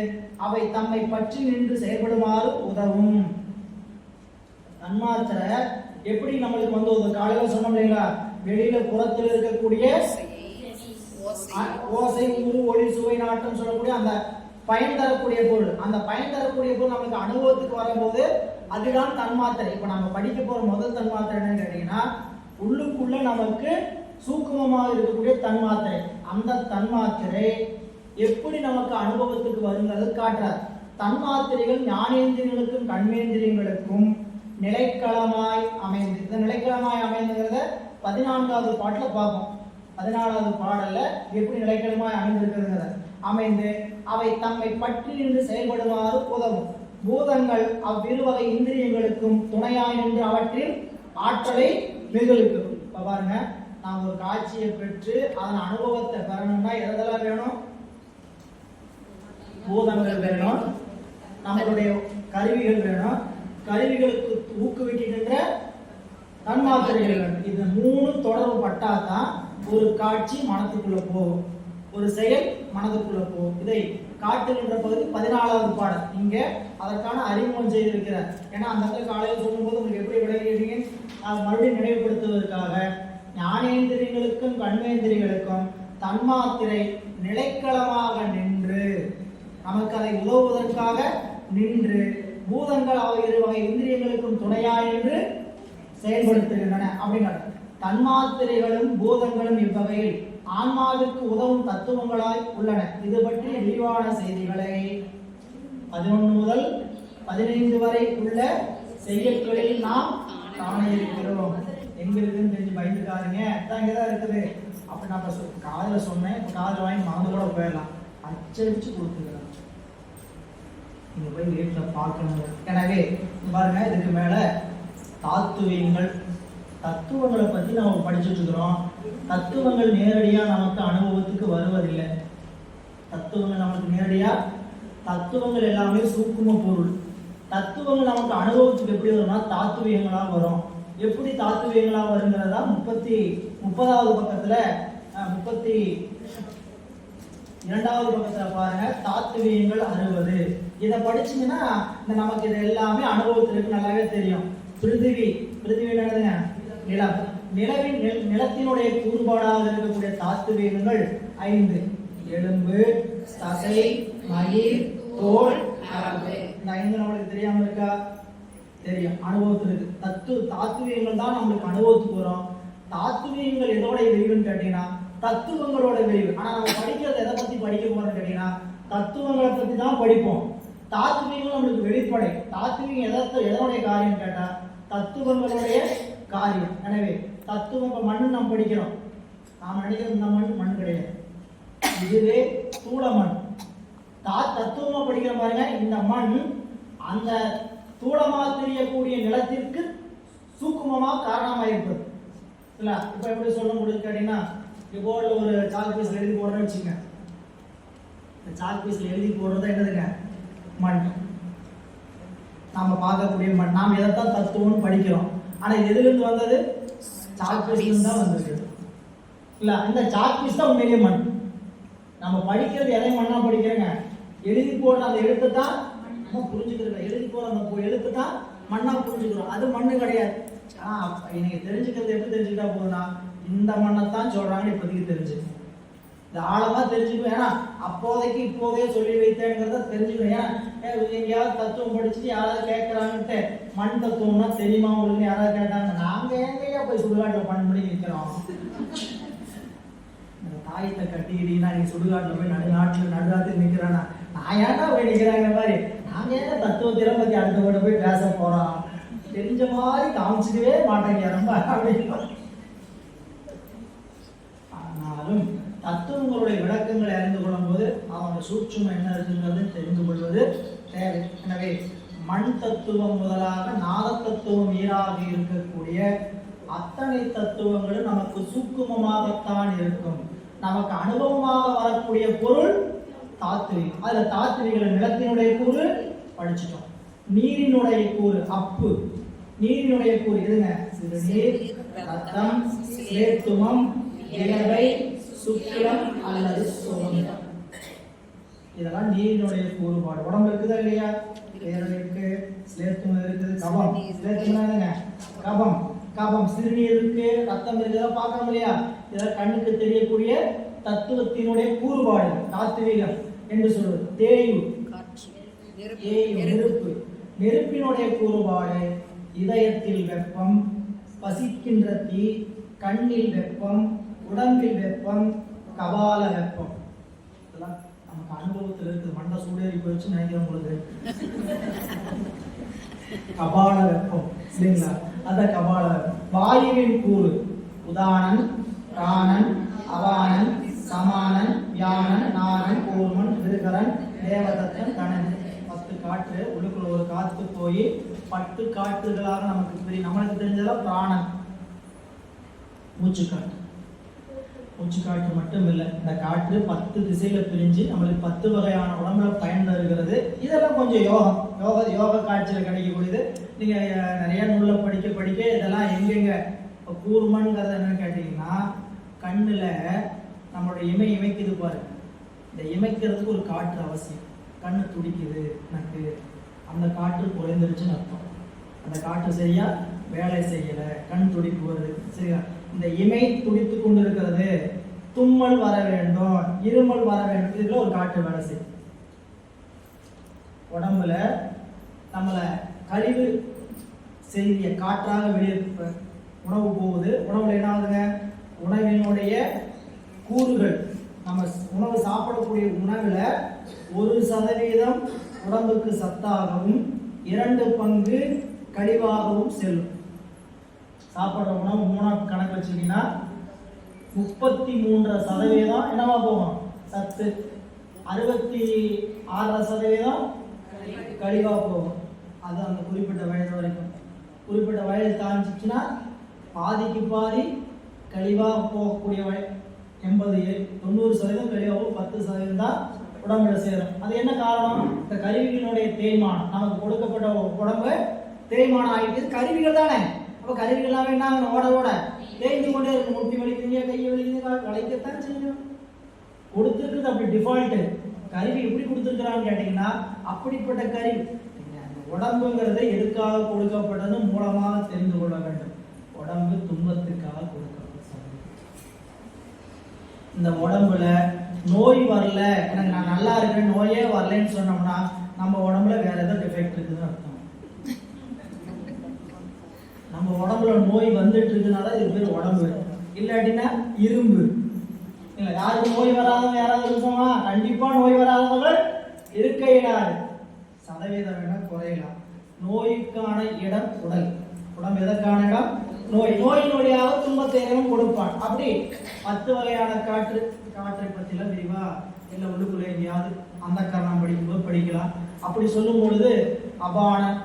அவை தம்மை பற்றி நின்று செயல்படுமாறு உதவும். தன்மாத்திரை எப்படி நம்மளுக்கு உதவு? காலையில சொன்னோம் இல்லைங்களா, வெளியில புறத்தில் இருக்கக்கூடிய ஓசை, ஊறு, ஒளி, சுவை, நாட்டம் சொல்லக்கூடிய அந்த பயன் தரக்கூடிய பொருள். அந்த பயன் தரக்கூடிய பொருள் நமக்கு அனுபவத்துக்கு வரும்போது அதுதான் தன்மாத்திரை. இப்ப நம்ம படிக்க போற முதல் தன்மாத்திரை என்னன்னு கேட்டீங்கன்னா, உள்ளுக்குள்ள நமக்கு சூக்குமமாக இருக்கக்கூடிய தன்மாத்திரை. அந்த தன்மாத்திரை எப்படி நமக்கு அனுபவத்துக்கு வருங்கிறது காட்டுறார். தன்மாத்திரைகள் ஞானேந்திரியங்களுக்கும் கண்மேந்திரியங்களுக்கும் நிலைக்களமாய் அமைந்து, இந்த நிலைக்களமாய் அமைந்துங்கிறத 14வது பாட்டுல பார்ப்போம். 14வது பாடல்ல எப்படி நிலைக்களமாய் அமைந்திருக்கிறதுங்கிறத அமைந்து அவை தம்மை பற்றி நின்று செயல்படுமாறு உதவும். பூதங்கள் அவ்விருவகை இந்திரியங்களுக்கும் துணையாய் நின்று அவற்றின் ஆற்றலை மிகுக்கும். இப்ப பாருங்க, நாம் ஒரு காட்சியை பெற்று அதன் அனுபவத்தை பெறணும்னா எதெல்லாம் வேணும்? பூதங்கள் வேணும், நம்மளுடைய கருவிகள் வேணும், கருவிகளுக்கு ஊக்குவிக்கின்ற தன்மாத்திரைகள் வேணும். இது 3 தொடர்பு பட்டாதான் ஒரு காட்சி மனத்துக்குள்ள போகும், ஒரு செயல் மனதுக்குள்ள போகும். இதை காட்டுகின்ற பகுதி 14வது பாடல். இங்க அதற்கான அறிமுகம் செய்திருக்கிறார். ஏன்னா அந்த இடத்துல காலையில் சொல்லும்போது உங்களுக்கு எப்படி விளங்கிட்டீங்க, அது மறுபடியும் நினைவுபடுத்துவதற்காக ஞானேந்திரியங்களுக்கும் கண்மேந்திரிகளுக்கும் தன்மாத்திரை நிலைக்களமாக நின்று நமக்கு அதை உதவுவதற்காக நின்று பூதங்கள் இரு வகை இந்திரியங்களுக்கும் துணையாய் என்று செயல்படுத்துகின்றன அப்படின்னா தன்மாத்திரைகளும் பூதங்களும் இவ்வகையில் ஆன்மாவிற்கு உதவும் தத்துவங்களாய் உள்ளன. இது பற்றி விரிவான செய்திகளை 11 முதல் 15 வரை உள்ள செய்யுட்களில் நாம் காண இருக்கிறோம். எங்க இருக்குன்னு தெரிஞ்சு பயந்துக்காருங்க, அதான் இங்கதான் இருக்குது. அப்ப நம்ம காதுல சொன்னேன், காதுல வாங்கி மறந்து கூட போயிடலாம். அச்சடிச்சு கொடுத்துக்கிறோம், நீங்க போய் வீட்டுல பார்க்கணும். எனவே பாருங்க, இதுக்கு மேல தாத்துவீங்கள், தத்துவங்களை பத்தி நம்ம படிச்சுட்டு இருக்கிறோம். தத்துவங்கள் நேரடியா நமக்கு அனுபவத்துக்கு வருவதில்லை. தத்துவங்கள் நமக்கு நேரடியா, தத்துவங்கள் எல்லாமே சூக்கும பொருள். தத்துவங்கள் நமக்கு அனுபவத்துக்கு எப்படி வரும்னா தாத்துவீகங்களா வரும். எப்படி தாத்துவீகங்களா வருங்கிறதா 30வது பக்கத்துல 32வது பக்கத்துல பாருங்க. தாத்துவீகங்கள் 60. இதை படிச்சீங்கன்னா நமக்கு இது எல்லாமே அனுபவத்திற்கு நல்லாவே தெரியும். பிருத்திவி என்னதுங்க? நிலம். நிலத்தினுடைய கூறுபாடாக இருக்கக்கூடிய தாத்துவீகங்கள் 5: எலும்பு, தசை, மயிர், தோல், நரம்பு. இந்த 5 நம்மளுக்கு தெரியாம இருக்கா? தெரியும், அனுபவத்திற்கு. தாத்துவீகங்கள் தான் நம்மளுக்கு அனுபவத்துக்கு வரும். தாத்துவீகங்கள் எதோட விரிவுன்னு கேட்டீங்கன்னா தத்துவங்களோட விரிவு. ஆனா நம்ம படிக்கிறது எதை பத்தி படிக்க போறோம்னு கேட்டீங்கன்னா தத்துவங்களை பத்தி தான் படிப்போம். தாத்துவீகங்கள் நம்மளுக்கு வெளிப்படை. தாத்துவீகம் எதனுடைய காரியம் கேட்டா தத்துவங்களுடைய காரியம். எனவே தத்துவம் மண் நாம் படிக்கிறோம். நாம் நினைக்கிறது இந்த மண் கிடையாது, இதுவே ஸ்தூல மண். தத்துவமா படிக்கிற பாருங்க, இந்த மண் அந்த ஸ்தூலமா தெரியக்கூடிய நிலத்திற்கு சூக்குமமா காரணமாக இருப்பது இல்ல. இப்ப எப்படி சொல்ல முடியும் கேட்டீங்கன்னா, போர்டுல ஒரு சாக் பீஸ்ல எழுதி போடுறேன்னு வச்சுங்க. இந்த சாக் பீஸ்ல எழுதி போடுறதா என்னதுங்க? மண். நாம பார்க்கக்கூடிய மண். நாம் எதைத்தான் தத்துவம்னு படிக்கிறோம். ஆனா இது எதுல இருந்து வந்தது? சாக் பீஸ்ல தான் வந்தது இல்ல. இந்த சாக் பீஸ் தான் உண்மையிலேயே மண். நம்ம படிக்கிறது எதை மண்ணா படிக்கிறோங்க? எழுதி போடுற அந்த எழுத்து தான் நம்ம புரிஞ்சுக்கிறோம். எழுதி போற அந்த எழுத்து தான் மண்ணா புரிஞ்சுக்கிறோம். அது மண்ணு கிடையாது. நீங்க தெரிஞ்சுக்கிறது எப்படி தெரிஞ்சுக்கிட்டா போதுன்னா, இந்த மண்ணை தான் சொல்றாங்கன்னு இப்போதைக்கு தெரிஞ்சுக்கணும். இந்த ஆழமா தெரிஞ்சுக்கணும். ஏன்னா அப்போதைக்கு இப்போதே சொல்லி வைத்தேங்கிறத தெரிஞ்சுக்கணும். ஏன்னா எங்கேயாவது தத்துவம் படிச்சுட்டு யாராவது கேட்கறாங்கன்ட்டு மண் தத்துவம்னா தெரியுமா உங்களுக்கு யாராவது கேட்டாங்க, நாங்க எங்கேயா போய் சுடுகாட்டில் பண்ணி நிற்கிறோம். தாயத்தை கட்டிக்கிட்டீங்கன்னா நீ சுடுகாட்டில் போய் நடுநாட்டில் நிற்கிறானா, நான் ஏன்டா போய் நிற்கிறாங்க மாதிரி, நாங்க ஏன்னா தத்துவத்தில பத்தி அடுத்த கூட போய் பேச போறோம். தெரிஞ்ச மாதிரி காமிச்சுக்கவே மாட்டேங்க ரொம்ப அப்படின்னு. ஆனாலும் தத்துவங்களுடைய விளக்கங்களை அறிந்து கொள்ளும் போது அவங்க சூட்சுமம் என்ன இருக்குங்கிறது தெரிந்து கொள்வது தேவை. எனவே மண் தத்துவம் முதலாக நாத தத்துவம் ஈராக இருக்கக்கூடிய அத்தனை தத்துவங்களும் நமக்கு சூக்குமமாகத்தான் இருக்கும். நமக்கு அனுபவமாக வரக்கூடிய பொருள் தாத்விகம். அதுல தாத்விகள் நிலத்தினுடைய கூறு படிச்சுட்டோம். நீரினுடைய கூறு அப்பு. நீரினுடைய கூறு எதுங்க? சிறுநீர், ரத்தம், சேத்துமம், இலவை, சுக்கிலம் அல்லது சோனியம். இதெல்லாம் நீரினுடைய கூறுபாடு. உடம்பு இருக்குதா இல்லையா? இருக்கு, ஸ்லேத்துமம் இருக்குது, கபம். ஸ்லேத்துமம் கபம். கபம், சிறுநீர் இருக்கு, ரத்தம் இருக்குதா பார்க்கணும் இல்லையா? இதெல்லாம் கண்ணுக்கு தெரியக்கூடிய தத்துவத்தினுடைய கூறுபாடு தாத்விகம் என்று சொல்வது. தேயு, நெருப்பு. நெருப்பினுடைய கூறுபாடு இதயத்தில் வெப்பம், பசிக்கின்ற தீ, கண்ணில் வெப்பம், உடம்பில் வெப்பம், கபால வெப்பம். இதெல்லாம் நமக்கு அனுபவத்தில் இருக்குது. மண்ட சூடேறி போயிடுச்சு நினைக்கிறேன் உங்களுக்கு. கபால வெப்பம் சரிங்களா? அந்த கபால வெப்பம். வாயுவின் கூறு உதானன், பிராணன், அவானன், சமானன், வியானன், நாரன், கூர்மன், விருகரன், தேவதத்தன், கணன். 10 காற்று. உள்ளுக்குள்ள ஒரு காற்று போய் 10 காற்றுகளாக நமக்கு தெரியும். நம்மளுக்கு தெரிஞ்சதெல்லாம் பிராணன், மூச்சுக்காற்று. மூச்சுக்காற்று மட்டும் இல்லை, இந்த காற்று 10 திசையில பிரிஞ்சு நம்மளுக்கு 10 வகையான உடம்புல பயன் தருகிறது. இதெல்லாம் கொஞ்சம் யோக காட்சியில கிடைக்கக்கூடியது. நீங்க நிறைய நூல்ல படிக்க இதெல்லாம் எங்கெங்க கூர்மன்கிறது என்னன்னு கேட்டீங்கன்னா, கண்ணுல நம்மளுடைய இமைக்குது பாருங்க. இந்த இமைக்கிறதுக்கு ஒரு காற்று அவசியம். கண்ணு துடிக்குது எனக்கு, அந்த காற்று குறைந்துருச்சுன்னு அர்த்தம். அந்த காற்று சரியா வேலை செய்யல, கண் துடிப்பு வருது சரியா. இந்த இமை துடித்து கொண்டு இருக்கிறது, தும்மல் வர வேண்டும், இருமல் வர வேண்டும், இதுல ஒரு காற்று வேலை செய்யும். உடம்புல நம்மள கழிவு செய்திய காற்றாக உணவு போகுது. உணவுல என்ன ஆகுதுங்க? உணவினுடைய கூறுகள், நம்ம உணவு சாப்பிடக்கூடிய உணவுல 1% உடம்புக்கு சத்தாகவும் 2 பங்கு கழிவாகவும் செல்லும். சாப்பிட்ற உணவு 3 கணக்கு வச்சுக்கிட்டீங்கன்னா 33% என்னவா போகும்? சத்து. 66% கழிவா போகும். அது அந்த குறிப்பிட்ட வயது வரைக்கும். குறிப்பிட்ட வயது தாண்டிச்சுன்னா பாதிக்கு பாதி கழிவா போகக்கூடிய 90% கழிவாகவும் 10% தான் உடம்புல சேரும். அது என்ன காரணம்? இந்த கருவிகளுடைய தேய்மானம். நமக்கு கொடுக்கப்பட்ட உடம்பு தேய்மானம் ஆகிட்டு கருவிகள் தானே. அப்போ கருவிகள் எல்லாமே என்ன ஆகணும்? ஓட ஓட தேய்ந்து கொண்டே இருக்கும். முட்டி வலிக்குங்க, கையை வலிக்குங்க, வளைக்கத்தான் செய்யும். கொடுத்துருக்குது அப்படி டிஃபால்ட்டு. கருவி எப்படி கொடுத்துருக்குறான்னு கேட்டிங்கன்னா அப்படிப்பட்ட கருவி. உடம்புங்கிறத எதுக்காக கொடுக்கப்பட்டது மூலமாக தெரிந்து கொள்ள வேண்டும். உடம்பு துன்பத்துக்காக கொடுக்கப்பட்டது. இந்த உடம்புல நோய் வரல, எனக்கு நான் நல்லா இருக்கேன், நோயே வரலன்னு சொன்னோம்னா நம்ம உடம்புல வேற ஏதோ டிஃபெக்ட் இருக்குதுன்னு அர்த்தம். நம்ம உடம்புல நோய் வந்துட்டு இருக்குனால இது பேர் உடம்பு. இல்லாட்டினா இரும்பு. இல்ல, யாருக்கு நோய் வராதவங்க யாராவது இருப்போமா? கண்டிப்பா நோய் வராதவர்கள் இருக்க இயலாது. சதவீதம் வேணா குறையலாம். நோய்க்கான இடம் உடல். உடம்பு எதற்கான இடம்? நோய். நோயின் வழியாக துன்பத்தை கொடுப்பான். அப்படி 10 வகையான காற்றை பற்றிலாம் விரிவா இல்லை உள்ளுக்குள்ளே எங்கேயாவது அந்த காரணம் படிக்கும்போது படிக்கலாம். அப்படி சொல்லும் பொழுது அபானம்,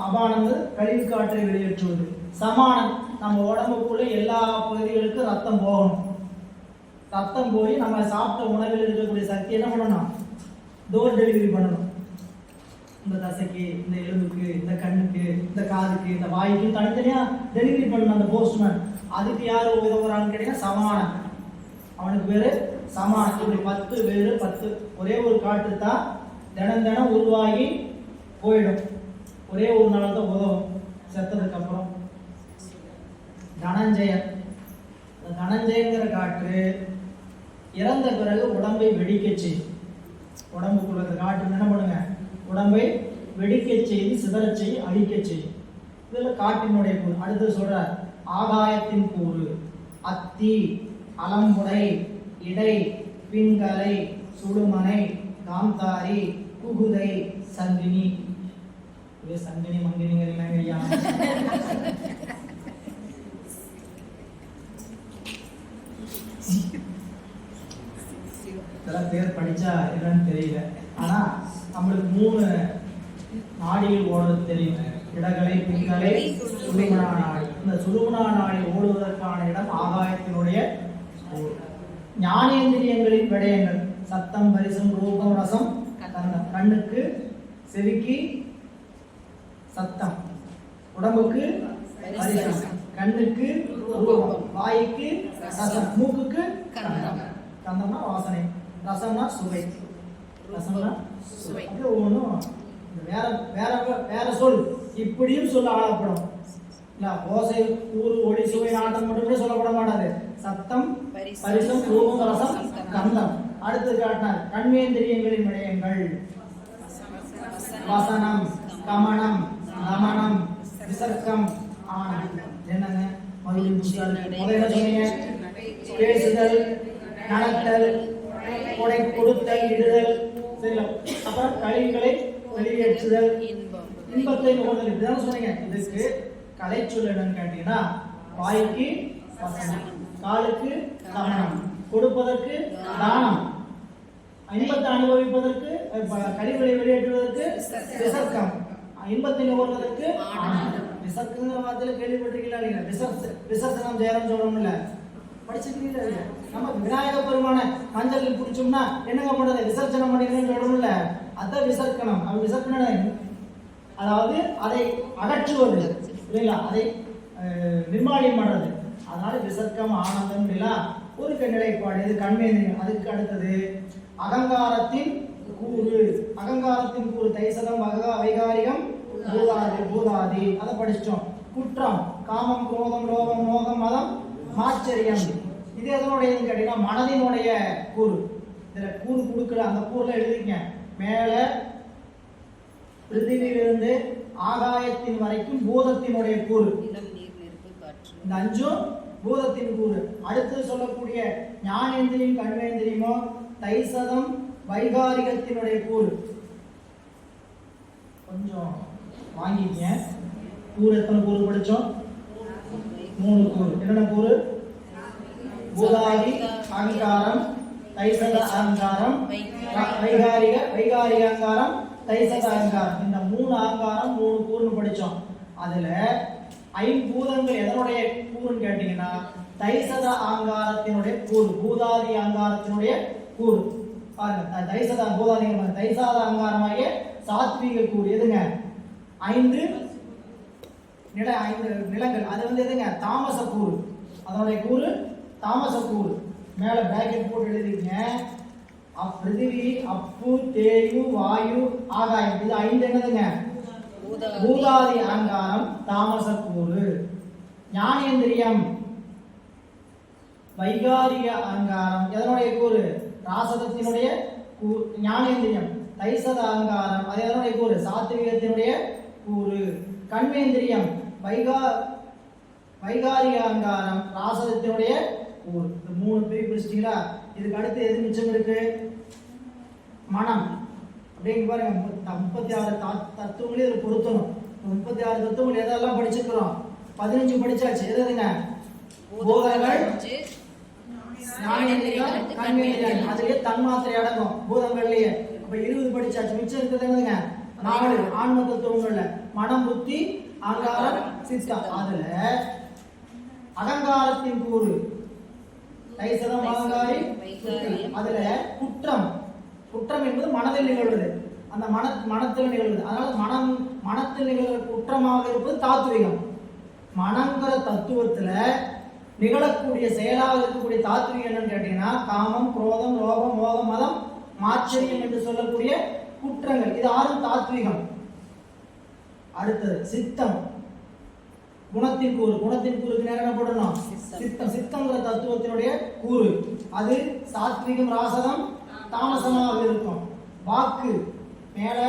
அபானம் கழிவு காற்றை வெளியேற்றுவது. சமானம், நம்ம உடம்புக்குள்ள எல்லா பகுதிகளுக்கும் ரத்தம் போகணும். ரத்தம் போய் நம்ம சாப்பிட்ட உணவில் இருக்கக்கூடிய சக்தி என்ன பண்ணணும்? டோர் டெலிவரி பண்ணணும். இந்த தசைக்கு, இந்த எலும்புக்கு, இந்த கண்ணுக்கு, இந்த காதுக்கு, இந்த வாய்க்கு தனித்தனியா டெலிவரி பண்ணணும் அந்த போஸ்ட்மேன். அதுக்கு யார் உதவுறான்னு கேட்டீங்கன்னா சமானம். அவனுக்கு பேரு சமானம். இப்படி 10 பேரு 10 ஒரே ஒரு காற்று தான் தினம் உருவாகி போயிடும். ஒரே ஒரு நாள் தான் உதவும் செத்ததுக்கு அப்புறம். தனஞ்சயன். தனஞ்சயங்கிற காற்று இறந்த பிறகு உடம்பை வெடிக்க செய்யும். உடம்புக்குள்ள காற்று என்ன பண்ணுங்க? உடம்பை வெடிக்க செய்து, சிதற செய்து, அழிக்க செய்யும். இதுல காற்றினுடைய கூறு. அடுத்து சொல்ற ஆகாயத்தின் கூறு. அத்தி, அலம்புடை, இடை, பின்கலை, சுடுமனை, காந்தாரி, குகுதை, சங்கினி. இது சங்கினி மங்கினிங்கிறீங்க ஐயா. இதெல்லாம் பேர் படிச்சா என்னன்னு தெரியல. ஆனா நம்மளுக்கு 3 நாடிகள் ஓடுறது தெரியும். இடகலை, பின்கலை, சுடுமனா நாடி. இந்த சுடுமனா நாடி ஓடுவதற்கான இடம் ஆகாயத்தினுடைய ஞானேந்திரியங்களின் விடயங்கள். சத்தம், பரிசம், ரூபம், ரசம், கந்தம். கண்ணுக்கு செவிக்கு சத்தம், உடம்புக்கு பரிசம், கண்ணுக்கு ரூபம், வாய்க்கு ரசம், மூக்குக்கு கந்தம். கந்தம்னா வாசனை, ரசம்னா சுவை. ரசம்னா சுவை. அப்படி ஒவ்வொன்றும் வேற வேற வேற சொல் இப்படியும் சொல்ல ஆளப்படும். இல்ல, ஓசை, ஊறு, ஒளி, சுவை, நாட்டம் மட்டுமே சொல்லப்பட மாட்டாது. சத்தம், பரிசம், ரூபம், ரசம், கந்தம். அடுத்து காட்டினார் கண்மேந்திரியங்களின் விடயங்கள். வசனம், கமனம், நமனம், விசர்க்கம், ஆனந்தம். என்னங்க மறுபடியும் முதல்ல சொன்னீங்க? பேசுதல், நடத்தல், கொடை கொடுத்தல், இடுதல். சரிங்களா? அப்புறம் கழிவுகளை வெளியேற்றுதல், இன்பத்தை நுகர்தல். இப்படிதான் சொன்னீங்க. இதுக்கு கலைச்சொல் என்னன்னு கேட்டீங்கன்னா வாய்க்கு வசனம், காலுக்கு கமனம், கொடுப்பதற்கு தானம், இன்பத்தை அனுபவிப்பதற்கு கழிவுகளை வெளியேற்றுவதற்கு விசர்க்கம், இன்பத்தை நுகர்வதற்கு ஆனந்தம். விசர்க்கங்கிற வார்த்தையில கேள்விப்பட்டிருக்கீங்களா? விசர்சனம் ஜெயரம் சொல்லணும்ல, படிச்சிருக்கீங்களா? நம்ம விநாயக பெருமான மஞ்சள் பிடிச்சோம்னா என்னங்க பண்றது? விசர்ஜனம் பண்ணிக்கணும்னு சொல்லணும்ல, அதான் விசர்க்கணம். அது விசர்க்கணம், அதாவது அதை அகற்றுவது இல்லைங்களா? அதை நிர்மாணியம் பண்றது. அதனால விசர்க்கம், ஆனந்தம் இல்லைங்களா? ஒரு நிலைப்பாடு. இது கண்மேந்திரியம். அதுக்கு அடுத்தது அகங்காரத்தின் கூறு. அகங்காரத்தின் கூறு தைசகம், வைகாரிகம், பூதாதி. அதை படிச்சிட்டோம். குற்றம், காமம், குரோதம், லோகம், மோகம், மதம், ஆச்சரியம். இது எதனுடையதுன்னு கேட்டீங்கன்னா மனதினுடைய கூறு. இதுல கூறு கொடுக்குற அந்த கூறுல எழுதிங்க. மேல பிருத்திவியிலிருந்து ஆகாயத்தின் வரைக்கும் பூதத்தினுடைய கூறு. நிலம், நீர், நெருப்பு, காற்று, இந்த அஞ்சும் பூதத்தின் கூறு. அடுத்து சொல்லக்கூடிய ஞானேந்திரியம் கண்மேந்திரியமோ தைசதம் வைகாரிகத்தினுடைய கூறு. கொஞ்சம் வாங்கிக்க. கூறு எத்தனை கூறு படிச்சோம்? 3 கூறு. என்னென்ன கூறு? பூதாதி அகங்காரம், தைசத அகங்காரம், வைகாரிக அகங்காரம், தைசத அகங்காரம். இந்த 3 அகங்காரம் 3 கூறுன்னு படிச்சோம். அதுல ஐம்பூதங்கள் எதனுடைய கூறுன்னு கேட்டீங்கன்னா தைசத அகங்காரத்தினுடைய கூறு, பூதாதி அகங்காரத்தினுடைய கூறு. பாருங்க, தைசத பூதாதி தைசாத அகங்காரமாகிய சாத்வீக கூறு எதுங்க? 5 நிலங்கள். அது வந்து எதுங்க? தாமச கூறு. அதனுடைய கூறு தாமச கூறு. மேல பிராக்கெட் போட்டு எழுதிருக்கீங்க. பிருத்திவி, அப்பு, தேயு, வாயு, ஆகாயம். இது 5 என்னதுங்க? பூதாதி அகங்காரம் தாமச கூறு. ஞானேந்திரியம் வைகாரிக அகங்காரம் எதனுடைய கூறு? ராசதத்தினுடைய ஞானேந்திரியம். தைசத அகங்காரம் அது எதனுடைய கூறு? சாத்விகத்தினுடைய கூறு. கண்மேந்திரியம் வைகாரிக அகங்காரம் ராசதத்தினுடைய கூறு. இந்த 3 பிரிவு பிரிச்சிட்டீங்களா? இதுக்கு அடுத்து எது மிச்சம் இருக்கு? மனம். அப்படிங்க பாருங்க, 36 தத்துவங்களே இதுல பொருத்தணும். 36 தத்துவங்கள் எதெல்லாம் படிச்சிருக்கிறோம்? 15 படிச்சாச்சு. எதுங்க? பூதங்கள், ஞானேந்திரியம், கண்மேந்திரியம். அதுலயே தன்மாத்திரை அடங்கும் பூதங்கள்லயே. அப்ப 20 படிச்சாச்சு. மிச்சம் இருக்கிறது என்னதுங்க? 4 ஆன்ம தத்துவங்கள்ல மனம், புத்தி, அகங்காரம், சித்தம். அதுல அகங்காரத்தின் கூறு தைசதம், அகங்காரி, அதுல குற்றம் என்பது மனதில் நிகழ்வது. அந்த மனத்தில் நிகழ்வது. அதனால மனத்தில் நிகழ்கிற குற்றமாக இருப்பது தாத்விகம். மனங்கிற தத்துவத்துல நிகழக்கூடிய செயலாக இருக்கக்கூடிய தாத்விகம் என்னன்னு கேட்டீங்கன்னா காமம், குரோதம், லோகம், மோகம், மதம், மாச்சரியம் என்று சொல்லக்கூடிய குற்றங்கள். இது 6 தாத்விகம். அடுத்தது சித்தம், குணத்தின் கூறு. குணத்தின் கூறுக்கு நேரம் என்ன போடணும்? சித்தம். சித்தங்கிற தத்துவத்தினுடைய கூறு அது சாத்விகம், ராசதம், தாமசமாக இருக்கும். வாக்கு மேல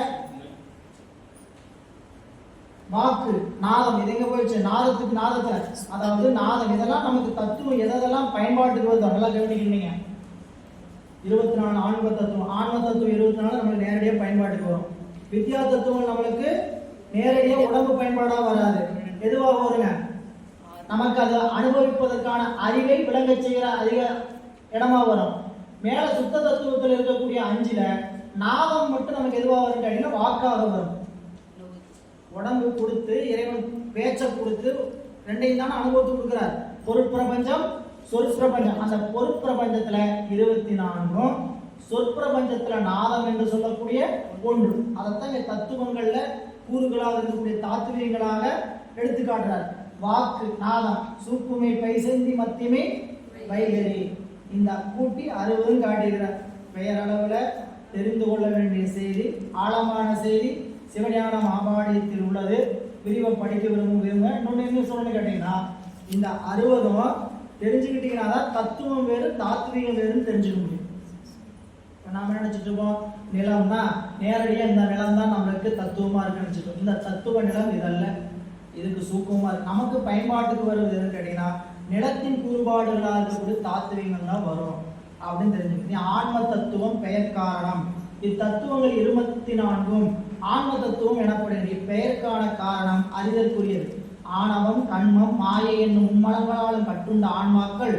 வாக்கு, நாதம். இது எங்க போயிடுச்சு? நாதத்துல அதாவது நாதம். இதெல்லாம் நமக்கு தத்துவம் எதெல்லாம் பயன்பாட்டுக்கு வருது அதெல்லாம் கவனிக்கிறீங்க. 24 ஆன்ம தத்துவம். ஆன்ம தத்துவம் 24 நம்மளுக்கு நேரடியாக பயன்பாட்டுக்கு வரும். வித்யா தத்துவம் நம்மளுக்கு நேரடியாக உடம்பு பயன்பாடா வராது. எதுவாக வருங்க? நமக்கு அதை அனுபவிப்பதற்கான அறிவை விளங்க செய்கிற அதிக இடமா வரும். மேல சுத்த தத்துவத்தில் இருக்கக்கூடிய 5ல நாதம் மட்டும் நமக்கு எதுவாக வரும் கேட்டீங்கன்னா வாக்காக வரும். உடம்பு கொடுத்து இறைவன் பேச்சை கொடுத்து 2ஐயும் தானே அனுபவத்துக்கு கொடுக்கிறார். பொருட்பிரபஞ்சம், சொற்பிரபஞ்சம். அந்த பொருட்பிரபஞ்சத்துல 24ம் சொற்பிரபஞ்சத்துல நாதம் என்று சொல்லக்கூடிய 1. அதைத்தான் இங்க தத்துவங்கள்ல கூறுகளாக இருக்கக்கூடிய தாத்விகங்களாக எடுத்து காட்டுறார். வாக்கு, நாதம், சூக்குமை, பைசந்தி, மத்தியமை, வைகரி. இந்த கூட்டி 60 காட்டுகிறார். பெயரளவுல தெரிந்து கொள்ள வேண்டிய செய்தி, ஆழமான செய்தி சிவஞான மாபாடியத்தில் உள்ளது. விரிவை படிக்க விரும்புவீங்க. இன்னொன்று என்ன சொல்லணும்னு கேட்டீங்கன்னா இந்த 60ம் தெரிஞ்சுக்கிட்டீங்கன்னா தான் தத்துவம் வேறு தாத்வீகம் வேறுன்னு தெரிஞ்சுக்க முடியும். நாம நினைச்சிட்டு இருக்கோம் நிலம்னா நேரடியாக இந்த நிலம் தான் நம்மளுக்கு தத்துவமா இருக்குன்னு நினைச்சிட்டோம். இந்த தத்துவ நிலம் இதல்ல, இதுக்கு சூக்கமா இருக்கு. நமக்கு பயன்பாட்டுக்கு வருவது எதுன்னு கேட்டீங்கன்னா நிலத்தின் கூறுபாடுகளாக இருக்கக்கூடிய தாத்வீகங்கள் தான் வரும் அப்படின்னு தெரிஞ்சுக்கணும். ஆன்ம தத்துவம் பெயர் காரணம். இத்தத்துவங்கள் 24ம் ஆன்ம தத்துவம் எனப்படுகிறது. இப்பெயருக்கான காரணம் அறிதற்குரியது. ஆணவம், கண்மம், மாயை என்னும் மும்மலங்களாலும் கட்டுண்ட ஆன்மாக்கள்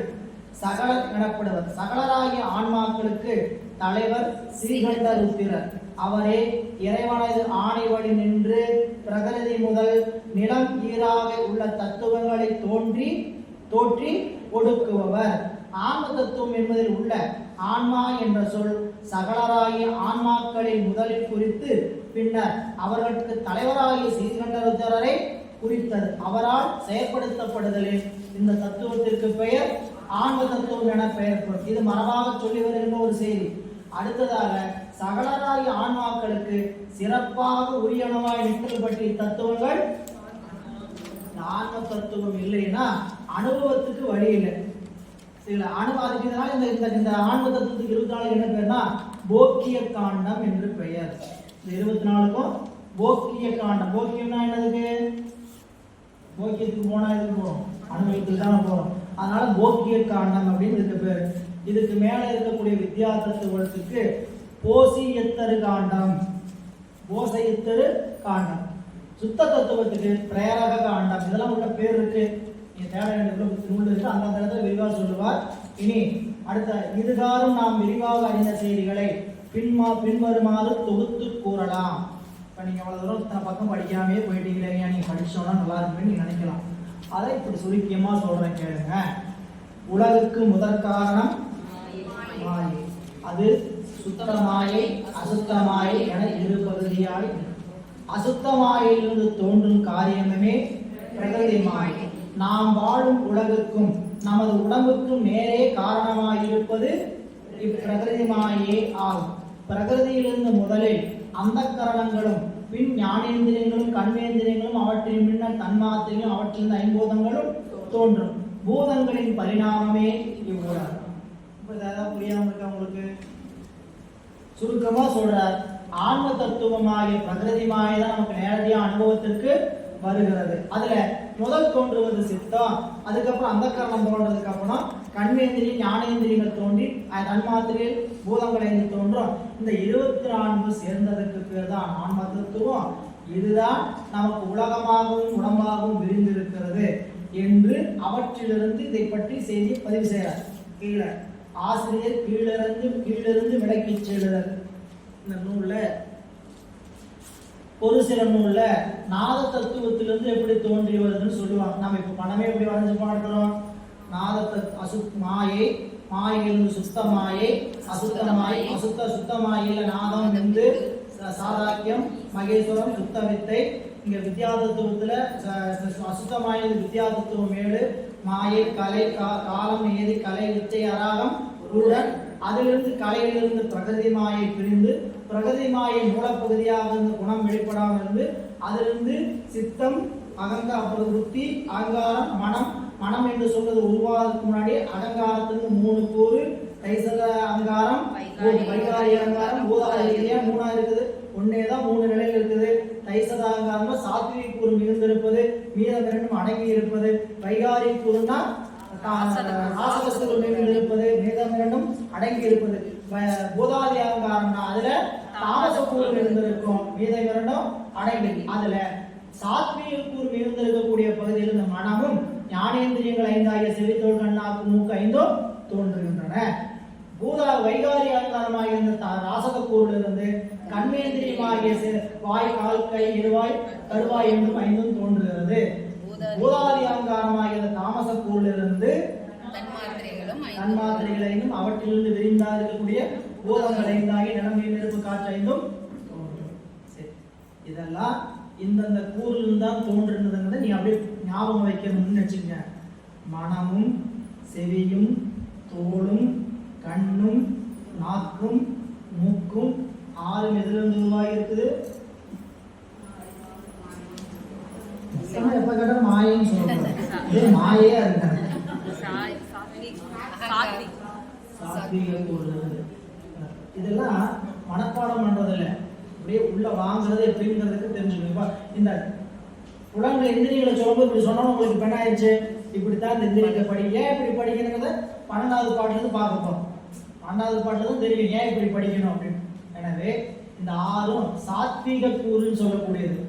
சகலர் எனப்படுவர். சகலராகிய ஆன்மாக்களுக்கு தலைவர் ஸ்ரீகண்ட ருத்திரர். அவரே இறைவனது ஆணை வழி நின்று பிரகிருதி முதல் நிலம் ஈராக உள்ள தத்துவங்களை தோற்றி ஒடுக்குபவர். ஆன்ம தத்துவம் என்பதில் உள்ள ஆன்மா என்ற சொல் சகலராகிய ஆன்மாக்களின் முதலில் குறித்து பின்னர் அவர்களுக்கு தலைவராகிய ஸ்ரீகண்ட ருத்திரரை குறித்தது. அவரால் செயற்படுத்தப்படுதலில் இந்த தத்துவத்திற்கு பெயர் ஆன்ம தத்துவம் என பெயர்ப்படும். இது மரபாக சொல்லி வருகின்ற ஒரு செய்தி. அடுத்ததாக சகலராகிய ஆன்மாக்களுக்கு சிறப்பாக உரியனவாய் நிற்கிறது பற்றிய தத்துவங்கள். ஆன்ம தத்துவம் இல்லைன்னா அனுபவத்துக்கு வழி இல்லை. அதுக்கு இந்த ஆன்ம தத்துவத்துக்கு 24 என்ன பேர்னா போக்கிய காண்டம் என்று பெயர். இந்த 24க்கும் போக்கிய காண்டம். போக்கியம்னா என்னதுக்கு? போக்கியத்துக்கு போனா எதுக்கு போகும்? அனுபவத்துக்கு தான் போறோம். அதனால போக்கிய காண்டம் அப்படின்னு இதுக்கு பேர். இதுக்கு மேல இருக்கக்கூடிய வித்யா தத்துவத்துக்கு போசியத்தரு காண்டம், போசையத்தரு காண்டம். சுத்த தத்துவத்துக்கு பிரேரக காண்டம். இதெல்லாம் உள்ள பேர் இருக்கு, நீங்க தேட வேண்டிய நூல் இருக்கு, அந்த இடத்துல விரிவாக சொல்லுவார். இனி அடுத்த இதுகாரும் நாம் விரிவாக அறிந்த செய்திகளை பின்வருமாறு தொகுத்து கூறலாம். இப்ப நீங்க எவ்வளவு தூரம் இத்தனை பக்கம் படிக்காமே போயிட்டீங்களே, நீங்க படிச்சோம்னா நல்லா இருக்குன்னு நீங்க நினைக்கலாம். அதை இப்படி சுருக்கியமா சொல்றேன் கேளுங்க. உலகுக்கு முதற் காரணம் மாயை. அது சுத்த மாயை அசுத்த மாயை என இரு பகுதியாய். அசுத்த மாயிலிருந்து தோன்றும் காரியமே பிரகிருதி மாயை. நாம் வாழும் உலகுக்கும் நமது உடம்புக்கும் நேரே காரணமாயிருப்பது இப்பிரகிருதி மாயே ஆகும். பிரகிருதியிலிருந்து முதலில் அந்த கரணங்களும் பின் ஞானேந்திரியங்களும் கண்மேந்திரியங்களும் அவற்றின் முன்னர் தன்மாத்திரையும் அவற்றின் ஐம்பூதங்களும் தோன்றும். பூதங்களின் பரிணாமமே இவ்வுலகம். புரியாம இருக்கா உங்களுக்கு? சுருக்கமா சொல்றார், ஆன்ம தத்துவமாகிய பிரகிருதி மாயை தான் நமக்கு நேரடியாக அனுபவத்திற்கு வருகிறது. அதுல முதல் தோன்றுவது சித்தம், அதுக்கப்புறம் அந்த கரணம் தோன்றதுக்கு அப்புறம் கண்மேந்திரியம் ஞானேந்திரியங்கள் தோன்றி தன்மாத்திரையில் பூதங்கள் தோன்றும். இந்த 24 சேர்ந்ததுக்கு பேர் தான் ஆன்ம தத்துவம். இதுதான் நமக்கு உலகமாகவும் உடம்பாகவும் விரிந்திருக்கிறது என்று அவற்றிலிருந்து இதை பற்றி செய்தி பதிவு செய்கிறார். கீழே ஆசிரியர் கீழிருந்து விளக்கி செல்லுதல். இந்த நூல்ல ஒரு சில நூல்ல நாத தத்துவத்திலிருந்து எப்படி தோன்றி வருதுன்னு சொல்லுவாங்க. நம்ம இப்ப பணமே எப்படி வரைஞ்சு பார்க்கிறோம். மாயை, மாயிலிருந்து சுத்த மாயை, அசுத்த மாயை, சுத்த மாயில நாதம் வந்து சாதாக்கியம், மகேஸ்வரம், சுத்த வித்தை. இங்க வித்யா தத்துவத்துல அசுத்த மாயில் வித்யா தத்துவம் 7, மாயை கலை காலம் ஏதி கலை வித்தை அராகம் உடன். அதிலிருந்து கலையிலிருந்து பிரகிருதி மாயை பிரிந்து பிரகிருதி மாயை மூலப்பகுதியாக இருந்து குணம் வெளிப்படாமல் இருந்து அதிலிருந்து சித்தம் அகங்காரம் புத்தி அகங்காரம் மனம். மனம் என்று சொல்வது உருவாவதற்கு முன்னாடி அகங்காரத்துக்கு 3 கூறு, தைசத அகங்காரம், வைகாரி அகங்காரம், பூதாரியா 3 இருக்குது. ஒன்னேதான் 3 நிலையில் இருக்குது. தைசத அகங்காரம் சாத்விக கூறு மிகுந்திருப்பது, மீதம் 2 அடங்கி இருப்பது. வைகாரி கூறுனா ராசகஸ்து இருப்பது, மீதம் 2 அடங்கி இருப்பது. பூதாதி அகங்காரம்னா அதுல தாமச கூறு இருந்திருக்கும், மீதம் 2 அடங்கி. அதுல சாத்விக கூறு மிகுந்திருக்கக்கூடிய பகுதியில் இந்த மனமும் ஞானேந்திரியங்கள் 5 ஆகிய செவித்தோல் கண்ணாக்கு மூக்கு 5 தோன்றுகின்றன. வைகாரி அலங்காரமாக இருந்த ராசக கூறிலிருந்து கண்மேந்திரியமாகிய வாய் கால் கை இருவாய் கருவாய் என்றும் 5 தோன்றுகிறது. பூதாதி அலங்காரமாகிய தாமச கூறிலிருந்து தன்மாத்திரைகளையும் அவற்றிலிருந்து விரிந்தா இருக்கக்கூடிய பூதங்கள் 5 ஆகிய நிலமை நெருப்பு காற்று 5 தோன்றும். இதெல்லாம் இந்தந்த கூறில் தான் தோன்றுனதுங்கிறத நீ அப்படியே ஞாபகம் வைக்கணும்னு வச்சுங்க. மனமும் செவியும் தோலும் கண்ணும் நாக்கும் மூக்கும் 6 எதிலிருந்து உருவாகி இருக்குது. எப்ப கேட்ட மாயன்னு சொல்றாங்க. இது மாயையா இருக்காங்க. இதெல்லாம் மனப்பாடம் பண்றதில்ல, அப்படியே உள்ள வாங்குறது எப்படிங்கிறதுக்கு தெரிஞ்சுக்கணும். இந்த புலன்கள் இந்திரியங்களை சொல்லும்போது இப்படி சொன்னா உங்களுக்கு பெண் ஆயிடுச்சு, இப்படித்தான் இந்த இந்திரியத்தை படி. ஏன் இப்படி படிக்கணுங்கிறத 12வது பாட்டுல இருந்து பார்க்க போறோம். 12வது பாட்டுல தான் தெரியும் ஏன் இப்படி படிக்கணும் அப்படின்னு. எனவே இந்த 6ம் சாத்வீக கூறுன்னு சொல்லக்கூடியது.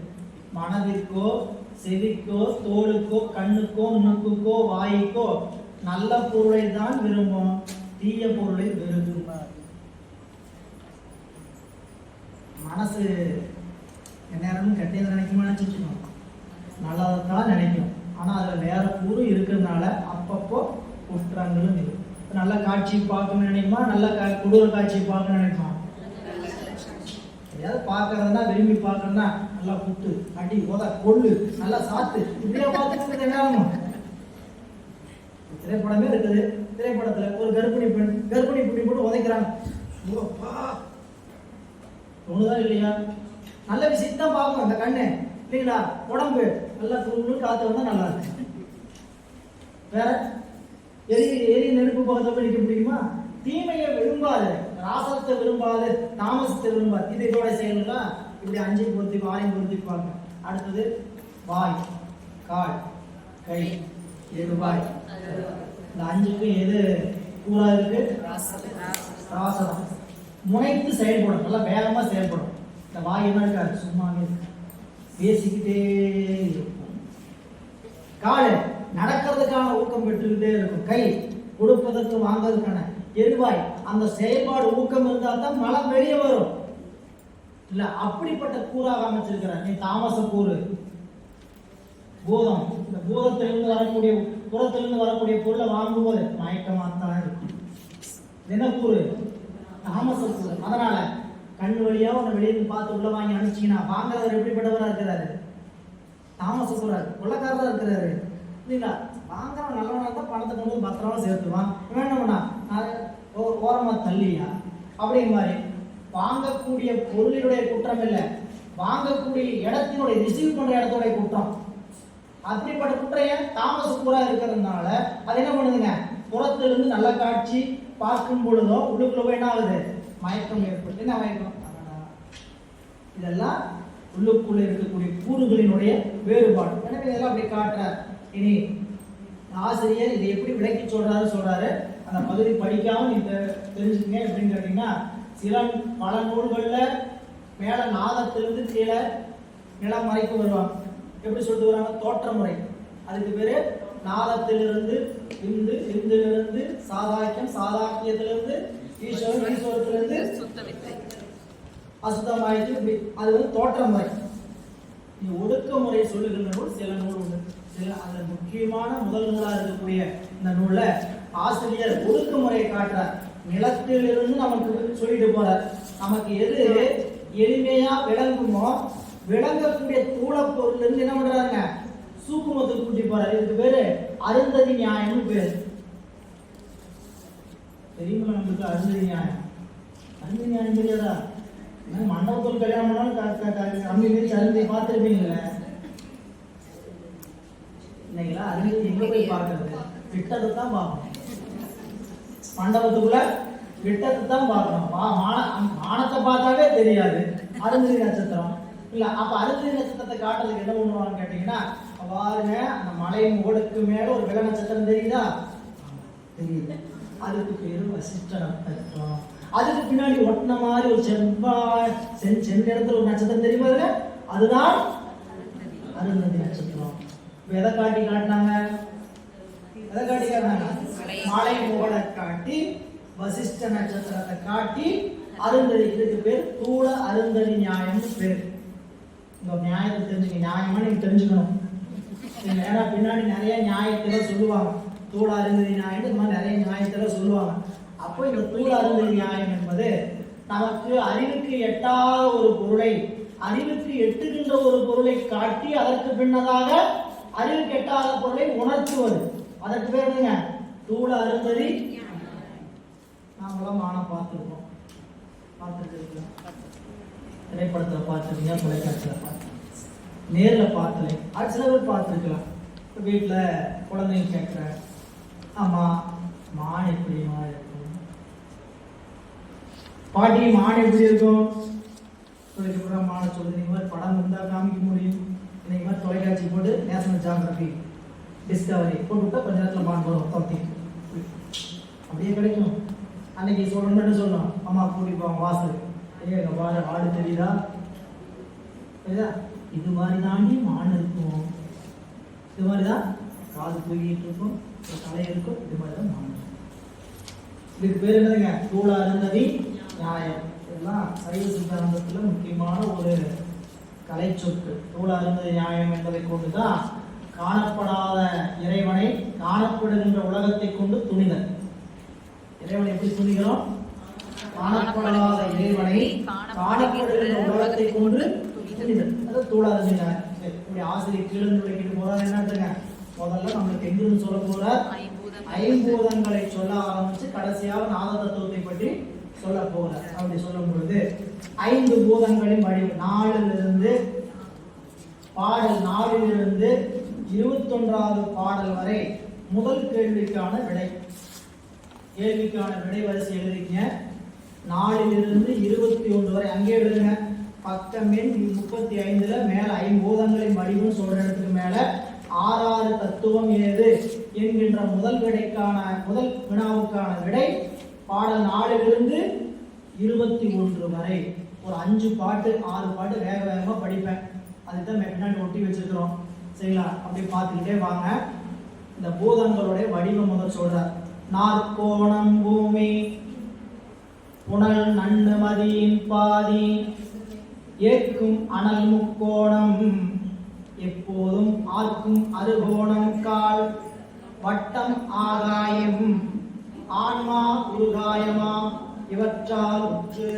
மனதிற்கோ செவிக்கோ தோலுக்கோ கண்ணுக்கோ மூக்குக்கோ வாய்க்கோ நல்ல பொருளை தான் விரும்பும், தீய பொருளை விரும்பும். மனசு நேரமும் கெட்டது நினைக்குமா நினைச்சிருக்கோம், நல்லதான் நினைக்கும். ஆனா அதுல வேற கூறு இருக்கிறதுனால அப்பப்போ குற்றங்களும் இருக்கு. நல்ல காட்சி பார்க்கணும்னு நினைக்குமா, நல்ல கொடூர காட்சி பார்க்கணும்னு நினைக்குமா. எதையாவது பார்க்கறதுனா விரும்பி பார்க்கறதுனா நல்லா குத்து அடி உத கொள்ளு நல்லா சாத்து இப்படியே பார்த்துட்டு என்ன ஆகும். திரைப்படமே இருக்குது. திரைப்படத்துல ஒரு கர்ப்பிணி பெண் போட்டு உதைக்கிறாங்க. ஒண்ணுதான் இல்லையா, நல்ல விஷயம் தான் பார்க்கணும் அந்த கண்ணு இல்லைங்களா. உடம்பு நல்லா துருன்னு காத்து வந்தா நல்லா இருக்கு. வேற எரி நெருப்பு பக்கத்தை நிற்க முடியுமா. தீமையை விரும்பாது, ராசத்தை விரும்பாது, தாமசத்தை விரும்பாது. இது இதோட செயல்தான். இப்படி 5 பொருத்தி 6 பொருத்தி பார்க்க. அடுத்தது வாய் கால் கை எழுவாய். இந்த அஞ்சுக்கும் எது கூறா இருக்கு? ராசனம். முனைத்து செயல்படும், நல்லா வேகமா செயல்படும். இந்த வாய் என்ன இருக்காது, சும்மாவே பேசிக்கிட்டே இருக்கும். காலு நடக்கிறதுக்கான ஊக்கம் பெற்றுக்கிட்டே இருக்கும். கை கொடுப்பதற்கு வாங்குறதுக்கான. எழுவாய் அந்த செயல்பாடு ஊக்கம் இருந்தால் தான் மலம் வெளியே வரும். இல்ல அப்படிப்பட்ட கூறாக அமைச்சிருக்கிறார். நீ தாமச கூறு பூதம். இந்த பூதத்திலிருந்து வரக்கூடிய புறத்திலிருந்து வரக்கூடிய பொருளை வாங்கும்போது மயக்கமாத்தான் இருக்கும். என்ன கூறு? தாமச கூறு. அதனால கண் வழியா உன்னை வெளியிருந்து பார்த்து உள்ள வாங்கி அனுப்பிச்சீங்கன்னா வாங்குறவர் எப்படிப்பட்டவரா இருக்கிறாரு? தாமச கூறாரு, கொள்ளக்காரரா இருக்கிறாரு. இல்லைங்களா? வாங்குறவன் நல்லவனா தான் பணத்தை கொண்டு பத்திரமா சேர்த்துவான். வேணும்னா ஓரமா தள்ளியா அப்படிங்கிற மாதிரி. வாங்கக்கூடிய பொருளினுடைய குற்றம் இல்லை, வாங்கக்கூடிய இடத்தினுடைய ரிசீவ் பண்ற இடத்துடைய குற்றம். அப்படிப்பட்ட குற்றம் தாமச கூறா இருக்கிறதுனால அது என்ன பண்ணுதுங்க, புறத்திலிருந்து நல்ல காட்சி பார்க்கும் பொழுதோ உள்ளுக்குள்ள போய் என்ன ஆகுது, மயக்கம் ஏற்பட்டு. என்ன மயக்கம்? இதெல்லாம் உள்ளுக்குள்ள இருக்கக்கூடிய கூறுகளினுடைய வேறுபாடு. எனவே இதெல்லாம் அப்படி காட்டுறார். இனி ஆசிரியர் இதை எப்படி விளக்கி சொல்றாரு. அந்த பகுதி படிக்காம நீங்க தெரிஞ்சுக்கங்க. எப்படின்னு கேட்டீங்கன்னா, பல நூல்கள்ல மேல நாதத்திலிருந்து கீழே நிலம் வரைக்கும் வருவாங்க. எப்படி சொல்லிட்டு வராங்க? தோற்ற முறை. அதுக்கு பேரு நாதத்திலிருந்து இந்து, இந்திலிருந்து சாதாக்கியம், சாதாக்கியத்திலிருந்து ஈஸ்வரன், ஈஸ்வரத்திலிருந்து அசுத்தமாயிட்டு. அது வந்து தோற்ற முறை. நீ ஒடுக்க முறை சொல்லுகின்ற நூல் சில நூல் உண்டு. சில அந்த முக்கியமான முதல் நூலா இருக்கக்கூடிய இந்த நூல்ல ஆசிரியர் ஒடுக்க முறையை காட்டுறார். நிலத்திலிருந்து நமக்கு சொல்லிட்டு போறார். நமக்கு எது எளிமையா விளங்குமோ விளங்கக்கூடிய தூளப்பொருள் இருந்து என்ன பண்றாங்க, சூக்குமத்துக்கு கூட்டி போறாரு. இதுக்கு பேரு அருந்ததி நியாயம்னு பேரு. தெரியுமா நம்மளுக்கு அருந்ததி நியாயம்? அருந்ததி நியாயம் தெரியாதா? மண்டபத்தோடு கல்யாணம் பண்ணாலும் அம்மி மீறி அருந்தி பார்த்துருப்பீங்களே. இல்லைங்களா? அருந்தி எங்க போய் பார்க்கறது? விட்டதை தான் பார்க்கணும். மண்டபத்துக்குள்ள விட்டத்தை தான் பார்க்கணும். வானத்தை பார்த்தாவே தெரியாது அருந்ததி நட்சத்திரம். இல்ல அப்ப அருந்ததி நட்சத்திரத்தை காட்டுறதுக்கு என்ன பண்ணுவான்னு கேட்டீங்கன்னா, பாருங்க அந்த மலை ஓடுக்கு மேல ஒரு வில நட்சத்திரம் தெரியுதா? தெரியுது. அதுக்கு பேரு வசிஷ்ட நட்சத்திரம். அதுக்கு பின்னாடி ஒட்டின மாதிரி ஒரு சென்ற இடத்துல ஒரு நட்சத்திரம் தெரியுமா? அதுதான் அருந்ததி நட்சத்திரம். எதை காட்டி காட்டினாங்க? மலை முகடை காட்டி வசிஷ்ட நட்சத்திரத்தை காட்டி அருந்ததி. இதுக்கு பேர் தூள அருந்ததி நியாயம்னு பேர். இந்த நியாயத்தை தெரிஞ்சுக்க, நியாயமா நீங்க தெரிஞ்சுக்கணும். ஏன்னா பின்னாடி நிறைய நியாயத்துல சொல்லுவாங்க. தூள அருந்ததி நியாயம் இந்த மாதிரி நிறைய நியாயத்துல சொல்லுவாங்க. அப்போ இந்த தூள அருந்ததி நியாயம் என்பது நமக்கு அறிவுக்கு எட்டாத ஒரு பொருளை அறிவுக்கு எட்டுகின்ற ஒரு பொருளை காட்டி அதற்கு பின்னதாக அறிவுக்கு எட்டாத பொருளை உணர்த்துவது. அதற்கு பேர் என்னங்க? தூள அருந்ததி. நாமெல்லாம் மானம் பார்த்துருக்கோம், பார்த்துருக்கோம். திரைப்படத்துல பார்த்துருக்கீங்க, தொலைக்காட்சியில பார்த்து, நேர்ல பார்த்தல. அது சில பேர் பார்த்துருக்கலாம். வீட்டுல குழந்தைங்க கேட்கிற, ஆமா மான் எப்படிமா இருக்கும், பாட்டி மான் எப்படி இருக்கும் சொல்லிட்டு மானை சொல்லுது. நீங்க மாதிரி படம் இருந்தா காமிக்க முடியும். இன்னைக்கு மாதிரி தொலைக்காட்சி போட்டு நேஷனல் ஜியோகிராஃபி, டிஸ்கவரி போட்டு விட்டா கொஞ்ச நேரத்தில் மான் வரும். அப்படியே கிடைக்கும். அன்னைக்கு சொல்லணும்னு சொல்லணும், அம்மா கூட்டிட்டு போவாங்க வாசல். எங்க பாரு ஆடு தெரியுதா? இது மாதிரி தாண்டி மான் இருக்கும். இது மாதிரிதான் காது தூக்கிட்டு இருக்கும், தலை இருக்கும். இது மாதிரிதான் மான். இதுக்கு பேர் என்னதுங்க? தூள அருந்ததி நியாயம். இதெல்லாம் சைவ சித்தாந்தத்துல முக்கியமான ஒரு கலை சொற்கு. தூள அருந்ததி நியாயம் என்பதை கொண்டுதான் காணப்படாத இறைவனை காணப்படுகின்ற உலகத்தை கொண்டு துணிதல். இறைவனை எப்படி துணிகிறோம்? காணப்படாத இறைவனை காணப்படுகின்ற உலகத்தை கொண்டு துணிதல். அது தூள அருந்ததி நியாயம். இப்படி ஆசிரியர் கீழே விளக்கிட்டு போறாரு. என்னதுங்க? முதல்ல நம்மளுக்கு எங்கிருந்து சொல்ல போறார்? ஐம்பூதங்களை சொல்ல ஆரம்பிச்சு கடைசியாக நாத தத்துவத்தை பற்றி சொல்ல போகிறார். அப்படி சொல்லும் பொழுது 5 பூதங்களின் வடிவு 4லிருந்து பாடல் 4லிருந்து 21வது பாடல் வரை முதல் கேள்விக்கான விடை. கேள்விக்கான விடை வரிசை எழுதிங்க. 4லிருந்து 21 வரை அங்கே எழுதுங்க. பக்கம் எண் 35ல மேல 5 பூதங்களின் வடிவம் சொல்ற இடத்துக்கு மேல 6 தத்துவம் ஏது என்கின்ற முதல் வினாவுக்கான விடை பாடல் 4 21 வரை. ஒரு 5 பாட்டு 6 பாட்டு வேக வேகமா படிப்பேன். அதுதான் பின்னாடி ஒட்டி வச்சிருக்கிறோம். சரிங்களா? அப்படி பார்த்துக்கிட்டே வாங்க. இந்த பூதங்களுடைய வடிவம் முதல் சொல்றார். நாற்கோணம் பூமி புனல் நன்னுமதியின் பாதி ஏற்கும் அனல் முக்கோணம் எப்போதும் ஆர்க்கும் அறுகோணம் கால் வட்டம் ஆகாயம் ஆன்மா உருகாயமா இவற்றால் உற்று